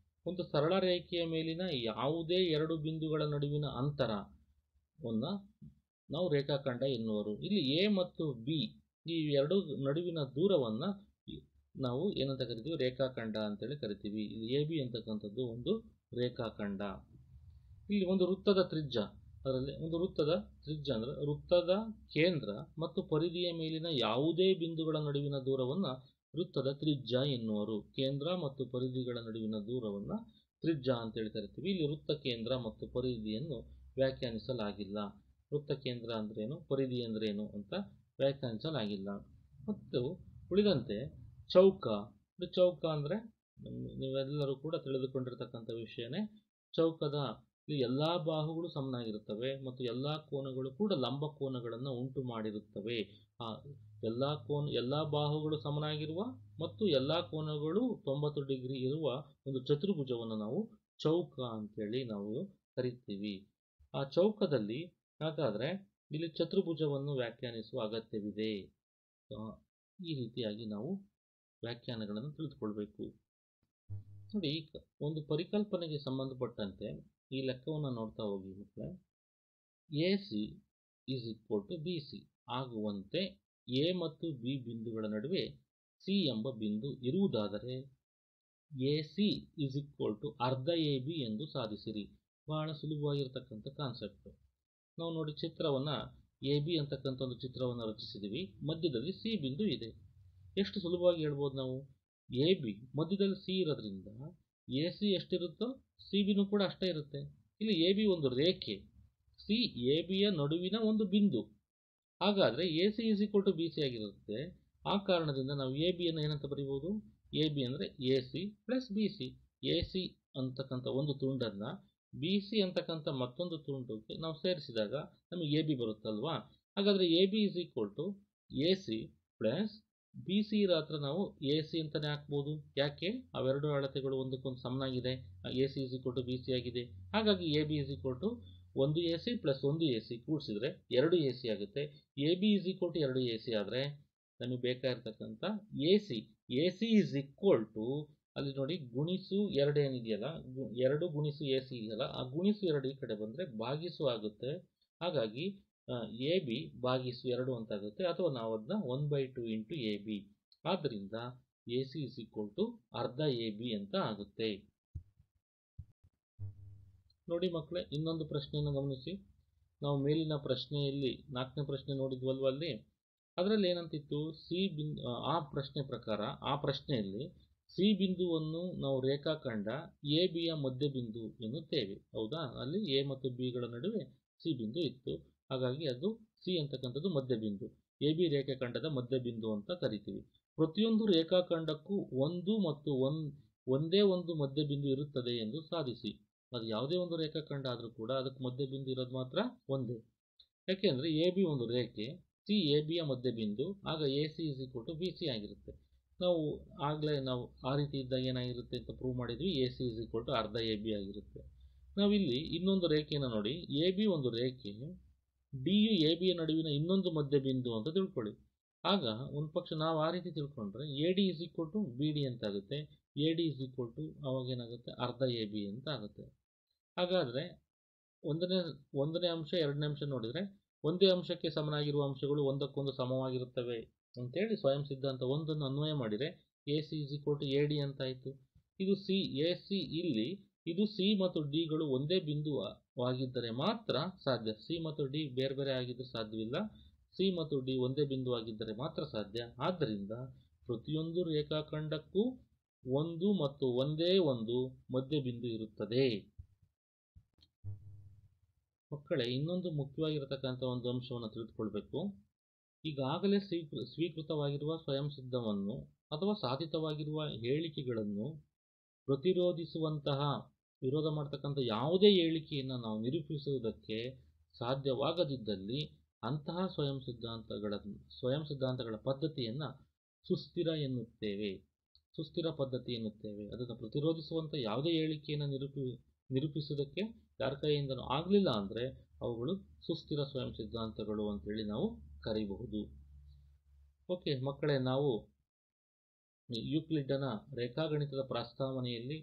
ಒಂದು ಸರಳ ರೇಖೆಯ ಮೇಲಿನ ಯಾವುದೇ ಎರಡು ಬಿಂದುಗಳ ನಡುವಿನ ಅಂತರವನ್ನು ನಾವು ರೇಖಾಖಂಡ ಎನ್ನುವರು. ಇಲ್ಲಿ ಎ ಮತ್ತು ಬಿ ಈ ಎರಡು ನಡುವಿನ ದೂರವನ್ನು ನಾವು ಏನಂತ ಕರಿತೀವಿ? ರೇಖಾಖಂಡ ಅಂತೇಳಿ ಕರಿತೀವಿ. ಇಲ್ಲಿ ಎ ಬಿ ಅಂತಕ್ಕಂಥದ್ದು ಒಂದು ರೇಖಾಖಂಡ. ಇಲ್ಲಿ ಒಂದು ವೃತ್ತದ ತ್ರಿಜ್ಯ, ಅದರಲ್ಲಿ ಒಂದು ವೃತ್ತದ ತ್ರಿಜ್ಯ ಅಂದರೆ ವೃತ್ತದ ಕೇಂದ್ರ ಮತ್ತು ಪರಿಧಿಯ ಮೇಲಿನ ಯಾವುದೇ ಬಿಂದುಗಳ ನಡುವಿನ ದೂರವನ್ನು ವೃತ್ತದ ತ್ರಿಜ್ಯ ಎನ್ನುವರು. ಕೇಂದ್ರ ಮತ್ತು ಪರಿಧಿಗಳ ನಡುವಿನ ದೂರವನ್ನು ತ್ರಿಜ್ಯ ಅಂತೇಳಿ ಕರಿತೀವಿ. ಇಲ್ಲಿ ವೃತ್ತ ಕೇಂದ್ರ ಮತ್ತು ಪರಿಧಿಯನ್ನು ವ್ಯಾಖ್ಯಾನಿಸಲಾಗಿಲ್ಲ. ವೃತ್ತ ಕೇಂದ್ರ ಅಂದ್ರೇನು, ಪರಿಧಿ ಅಂದ್ರೇನು ಅಂತ ವ್ಯಾಖ್ಯಾನಿಸಲಾಗಿಲ್ಲ. ಮತ್ತು ಉಳಿದಂತೆ ಚೌಕ. ಚೌಕ ಅಂದರೆ ನೀವೆಲ್ಲರೂ ಕೂಡ ತಿಳಿದುಕೊಂಡಿರ್ತಕ್ಕಂಥ ವಿಷಯನೇ. ಚೌಕದ ಎಲ್ಲ ಬಾಹುಗಳು ಸಮನಾಗಿರುತ್ತವೆ ಮತ್ತು ಎಲ್ಲ ಕೋನಗಳು ಕೂಡ ಲಂಬ ಕೋನಗಳನ್ನು ಉಂಟು ಮಾಡಿರುತ್ತವೆ. ಎಲ್ಲ ಬಾಹುಗಳು ಸಮನಾಗಿರುವ ಮತ್ತು ಎಲ್ಲ ಕೋನಗಳು 90 ಡಿಗ್ರಿ ಇರುವ ಒಂದು ಚತುರ್ಭುಜವನ್ನು ನಾವು ಚೌಕ ಅಂತೇಳಿ ನಾವು ಕರಿತೀವಿ. ಆ ಚೌಕದಲ್ಲಿ ಹಾಗಾದರೆ ಇಲ್ಲಿ ಚತುರ್ಭುಜವನ್ನು ವ್ಯಾಖ್ಯಾನಿಸುವ ಅಗತ್ಯವಿದೆ. ಈ ರೀತಿಯಾಗಿ ನಾವು ವ್ಯಾಖ್ಯಾನಗಳನ್ನು ತಿಳಿದುಕೊಳ್ಬೇಕು. ನೋಡಿ, ಒಂದು ಪರಿಕಲ್ಪನೆಗೆ ಸಂಬಂಧಪಟ್ಟಂತೆ ಈ ಲೆಕ್ಕವನ್ನು ನೋಡ್ತಾ ಹೋಗಿ ಮಕ್ಕಳೇ. A C is equal to B C ಆಗುವಂತೆ ಎ ಮತ್ತು ಬಿ ಬಿಂದುಗಳ ನಡುವೆ ಸಿ ಎಂಬ ಬಿಂದು ಇರುವುದಾದರೆ A C is equal to ಅರ್ಧ ಎ ಬಿ ಎಂದು ಸಾಧಿಸಿರಿ. ಬಹಳ ಸುಲಭವಾಗಿರ್ತಕ್ಕಂಥ ಕಾನ್ಸೆಪ್ಟ್. ನಾವು ನೋಡಿ, ಚಿತ್ರವನ್ನು ಎ ಬಿ ಅಂತಕ್ಕಂಥ ಒಂದು ಚಿತ್ರವನ್ನು ರಚಿಸಿದ್ದೀವಿ. ಮಧ್ಯದಲ್ಲಿ ಸಿ ಬಿಂದು ಇದೆ. ಎಷ್ಟು ಸುಲಭವಾಗಿ ಹೇಳ್ಬೋದು ನಾವು? ಎ ಬಿ ಮಧ್ಯದಲ್ಲಿ ಸಿ ಇರೋದ್ರಿಂದ ಎ ಸಿ ಎಷ್ಟಿರುತ್ತೋ ಸಿ ಬಿನೂ ಕೂಡ ಅಷ್ಟೇ ಇರುತ್ತೆ. ಇಲ್ಲಿ ಎ ಬಿ ಒಂದು ರೇಖೆ, ಸಿ ಎ ಬಿಯ ನಡುವಿನ ಒಂದು ಬಿಂದು. ಹಾಗಾದರೆ A C is equal to B C ಆಗಿರುತ್ತೆ. ಆ ಕಾರಣದಿಂದ ನಾವು ಎ ಬಿಯನ್ನು ಏನಂತ ಬರೀಬೋದು? ಎ ಬಿ ಅಂದರೆ A C plus B C. A C ಅಂತಕ್ಕಂಥ ಒಂದು ತುಂಡನ್ನು ಬಿ ಸಿ ಅಂತಕ್ಕಂಥ ಮತ್ತೊಂದು ತುಂಡಕ್ಕೆ ನಾವು ಸೇರಿಸಿದಾಗ ನಮಗೆ ಎ ಬಿ ಬರುತ್ತಲ್ವಾ? ಹಾಗಾದರೆ A B is equal to A C plus B C ಇರೋ ಹತ್ರ ನಾವು ಎ ಸಿ ಅಂತಲೇ ಹಾಕ್ಬೋದು. ಯಾಕೆ? ಅವೆರಡು ಅಳತೆಗಳು ಒಂದಕ್ಕೊಂದು ಸಮನಾಗಿದೆ. A C is equal to B C ಆಗಿದೆ. ಹಾಗಾಗಿ A B is equal to ಒಂದು ಎ ಸಿ ಪ್ಲಸ್ ಒಂದು ಎ ಸಿ ಕೂಡಿಸಿದ್ರೆ 2 ಎ ಸಿ ಆಗುತ್ತೆ. A B is equal to 2 A C ಆದರೆ ನಮಗೆ ಬೇಕಾಗಿರ್ತಕ್ಕಂಥ A C is equal to, ಅಲ್ಲಿ ನೋಡಿ ಗುಣಿಸು 2 ಏನಿದೆಯಲ್ಲ, 2 ಗುಣಿಸು ಎ ಸಿ ಇದೆಯಲ್ಲ, ಆ ಗುಣಿಸು 2 ಈ ಕಡೆ ಬಂದರೆ ಭಾಗಿಸು ಆಗುತ್ತೆ. ಹಾಗಾಗಿ ಎ ಬಿ ಭಾಗಿಸು 2 ಅಂತ ಆಗುತ್ತೆ. ಅಥವಾ ನಾವು ಅದನ್ನ 1/2 ಇಂಟು ಎ ಬಿ. ಆದ್ದರಿಂದ A C is equal to ಅರ್ಧ ಎ ಬಿ ಅಂತ ಆಗುತ್ತೆ. ನೋಡಿ ಮಕ್ಕಳೇ, ಇನ್ನೊಂದು ಪ್ರಶ್ನೆಯನ್ನು ಗಮನಿಸಿ. ನಾವು ಮೇಲಿನ ಪ್ರಶ್ನೆಯಲ್ಲಿ 4ನೇ ಪ್ರಶ್ನೆ ನೋಡಿದ್ವಲ್ವ, ಅದರಲ್ಲಿ ಏನಂತಿತ್ತು? ಸಿ ಬಿಂದು, ಆ ಪ್ರಶ್ನೆ ಪ್ರಕಾರ ಆ ಪ್ರಶ್ನೆಯಲ್ಲಿ ಸಿ ಬಿಂದುವನ್ನು ನಾವು ರೇಖಾಖಂಡ ಎ ಬಿಯ ಮಧ್ಯ ಬಿಂದು ಎನ್ನುತ್ತೇವೆ. ಹೌದಾ? ಅಲ್ಲಿ ಎ ಮತ್ತು ಬಿಗಳ ನಡುವೆ ಸಿ ಬಿಂದು ಇತ್ತು. ಹಾಗಾಗಿ ಅದು ಸಿ ಅಂತಕ್ಕಂಥದ್ದು ಮಧ್ಯ ಬಿಂದು, ಎ ಬಿ ರೇಖಾಖಂಡದ ಮಧ್ಯ ಬಿಂದು ಅಂತ ಕರಿತೀವಿ. ಪ್ರತಿಯೊಂದು ರೇಖಾಖಂಡಕ್ಕೂ ಒಂದು ಮತ್ತು ಒಂದೇ ಒಂದು ಮಧ್ಯ ಬಿಂದು ಇರುತ್ತದೆ ಎಂದು ಸಾಧಿಸಿ. ಅದು ಯಾವುದೇ ಒಂದು ರೇಖಾಖಂಡ ಆದರೂ ಕೂಡ ಅದಕ್ಕೆ ಮಧ್ಯ ಬಿಂದು ಇರೋದು ಮಾತ್ರ ಒಂದೇ. ಯಾಕೆಂದರೆ ಎ ಬಿ ಒಂದು ರೇಖೆ, ಸಿ ಎ ಬಿಯ ಮಧ್ಯ ಬಿಂದು, ಆಗ A C is equal to B C ಆಗಿರುತ್ತೆ. ನಾವು ಆಗಲೇ ನಾವು ಆ ರೀತಿ ಇದ್ದಾಗ ಏನಾಗಿರುತ್ತೆ ಅಂತ ಪ್ರೂವ್ ಮಾಡಿದ್ವಿ. A C is equal to ಅರ್ಧ ಎ ಬಿ ಆಗಿರುತ್ತೆ. ನಾವಿಲ್ಲಿ ಇನ್ನೊಂದು ರೇಖೆಯನ್ನು ನೋಡಿ, ಎ ಬಿ ಒಂದು ರೇಖೆ, ಡಿ ಯು ಎ ಬಿಯ ನಡುವಿನ ಇನ್ನೊಂದು ಮಧ್ಯ ಬಿಂದು ಅಂತ ತಿಳ್ಕೊಳ್ಳಿ. ಆಗ ಒಂದು ಪಕ್ಷ ನಾವು ಆ ರೀತಿ ತಿಳ್ಕೊಂಡ್ರೆ A D is equal to B D ಅಂತ ಆಗುತ್ತೆ. A D is equal to ಅವಾಗ ಏನಾಗುತ್ತೆ? ಅರ್ಧ ಎ ಬಿ ಅಂತ ಆಗುತ್ತೆ. ಹಾಗಾದರೆ ಒಂದನೇ ಅಂಶ 2ನೇ ಅಂಶ ನೋಡಿದರೆ ಒಂದೇ ಅಂಶಕ್ಕೆ ಸಮನಾಗಿರುವ ಅಂಶಗಳು ಒಂದಕ್ಕೊಂದು ಸಮವಾಗಿರುತ್ತವೆ ಅಂತೇಳಿ ಸ್ವಯಂ ಸಿದ್ಧಾಂತ ಒಂದನ್ನು ಅನ್ವಯ ಮಾಡಿದರೆ A C is equal to A D ಅಂತಾಯಿತು. ಇದು ಸಿ ಎ ಸಿ ಇಲ್ಲಿ ಇದು ಸಿ ಮತ್ತು ಡಿಗಳು ಒಂದೇ ಬಿಂದುವಾಗಿದ್ದರೆ ಮಾತ್ರ ಸಾಧ್ಯ. ಸಿ ಮತ್ತು ಡಿ ಬೇರೆ ಬೇರೆ ಆಗಿದ್ದರೆ ಸಾಧ್ಯವಿಲ್ಲ. ಸಿ ಮತ್ತು ಡಿ ಒಂದೇ ಬಿಂದುವಾಗಿದ್ದರೆ ಮಾತ್ರ ಸಾಧ್ಯ. ಆದ್ದರಿಂದ ಪ್ರತಿಯೊಂದು ರೇಖಾಖಂಡಕ್ಕೂ ಒಂದು ಮತ್ತು ಒಂದೇ ಒಂದು ಮಧ್ಯಬಿಂದು ಇರುತ್ತದೆ. ಮಕ್ಕಳೇ, ಇನ್ನೊಂದು ಮುಖ್ಯವಾಗಿರತಕ್ಕಂಥ ಒಂದು ಅಂಶವನ್ನು ತಿಳಿದುಕೊಳ್ಬೇಕು. ಈಗಾಗಲೇ ಸ್ವೀಕೃತವಾಗಿರುವ ಸ್ವಯಂ ಸಿದ್ಧವನ್ನು ಅಥವಾ ಸಾಧಿತವಾಗಿರುವ ಹೇಳಿಕೆಗಳನ್ನು ಪ್ರತಿರೋಧಿಸುವಂತಹ ವಿರೋಧ ಮಾಡತಕ್ಕಂಥ ಯಾವುದೇ ಹೇಳಿಕೆಯನ್ನು ನಾವು ನಿರೂಪಿಸುವುದಕ್ಕೆ ಸಾಧ್ಯವಾಗದಿದ್ದಲ್ಲಿ ಅಂತಹ ಸ್ವಯಂ ಸಿದ್ಧಾಂತಗಳ ಪದ್ಧತಿಯನ್ನು ಸುಸ್ಥಿರ ಪದ್ಧತಿ ಎನ್ನುತ್ತೇವೆ. ಅದನ್ನು ಪ್ರತಿರೋಧಿಸುವಂಥ ಯಾವುದೇ ಹೇಳಿಕೆಯನ್ನು ನಿರೂಪಿಸುವುದಕ್ಕೆ ಯಾರ ಕೈಯಿಂದನೂ ಆಗಲಿಲ್ಲ ಅಂದರೆ ಅವುಗಳು ಸುಸ್ಥಿರ ಸ್ವಯಂ ಸಿದ್ಧಾಂತಗಳು ಅಂತೇಳಿ ನಾವು ಕರೆಯಬಹುದು. ಓಕೆ ಮಕ್ಕಳೇ, ನಾವು ಯೂಕ್ಲಿಡ್ಡನ ರೇಖಾಗಣಿತದ ಪ್ರಸ್ತಾವನೆಯಲ್ಲಿ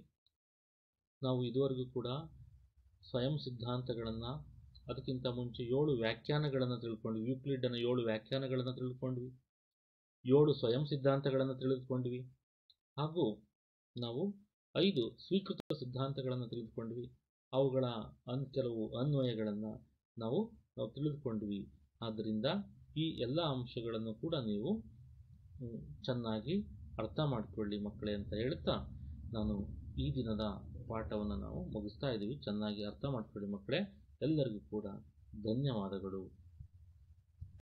ನಾವು ಇದುವರೆಗೂ ಕೂಡ ಸ್ವಯಂ ಸಿದ್ಧಾಂತಗಳನ್ನು, ಅದಕ್ಕಿಂತ ಮುಂಚೆ 7 ವ್ಯಾಖ್ಯಾನಗಳನ್ನು ತಿಳ್ಕೊಂಡ್ವಿ. ಯೂಕ್ಲಿಡ್ಡನ 7 ವ್ಯಾಖ್ಯಾನಗಳನ್ನು ತಿಳ್ಕೊಂಡ್ವಿ, 7 ಸ್ವಯಂ ಸಿದ್ಧಾಂತಗಳನ್ನು ತಿಳಿದುಕೊಂಡ್ವಿ, ಹಾಗೂ ನಾವು 5 ಸ್ವೀಕೃತ ಸಿದ್ಧಾಂತಗಳನ್ನು ತಿಳಿದುಕೊಂಡ್ವಿ. ಅವುಗಳ ಕೆಲವು ಅನ್ವಯಗಳನ್ನು ನಾವು ತಿಳಿದುಕೊಂಡ್ವಿ. ಆದ್ದರಿಂದ ಈ ಎಲ್ಲ ಅಂಶಗಳನ್ನು ಕೂಡ ನೀವು ಚೆನ್ನಾಗಿ ಅರ್ಥ ಮಾಡಿಕೊಳ್ಳಿ ಮಕ್ಕಳೇ ಅಂತ ಹೇಳ್ತಾ ನಾನು ಈ ದಿನದ ಪಾಠವನ್ನು ನಾವು ಮುಗಿಸ್ತಾ ಇದ್ದೀವಿ. ಚೆನ್ನಾಗಿ ಅರ್ಥ ಮಾಡಿಕೊಳ್ಳಿ ಮಕ್ಕಳೇ. ಎಲ್ಲರಿಗೂ ಕೂಡ ಧನ್ಯವಾದಗಳು.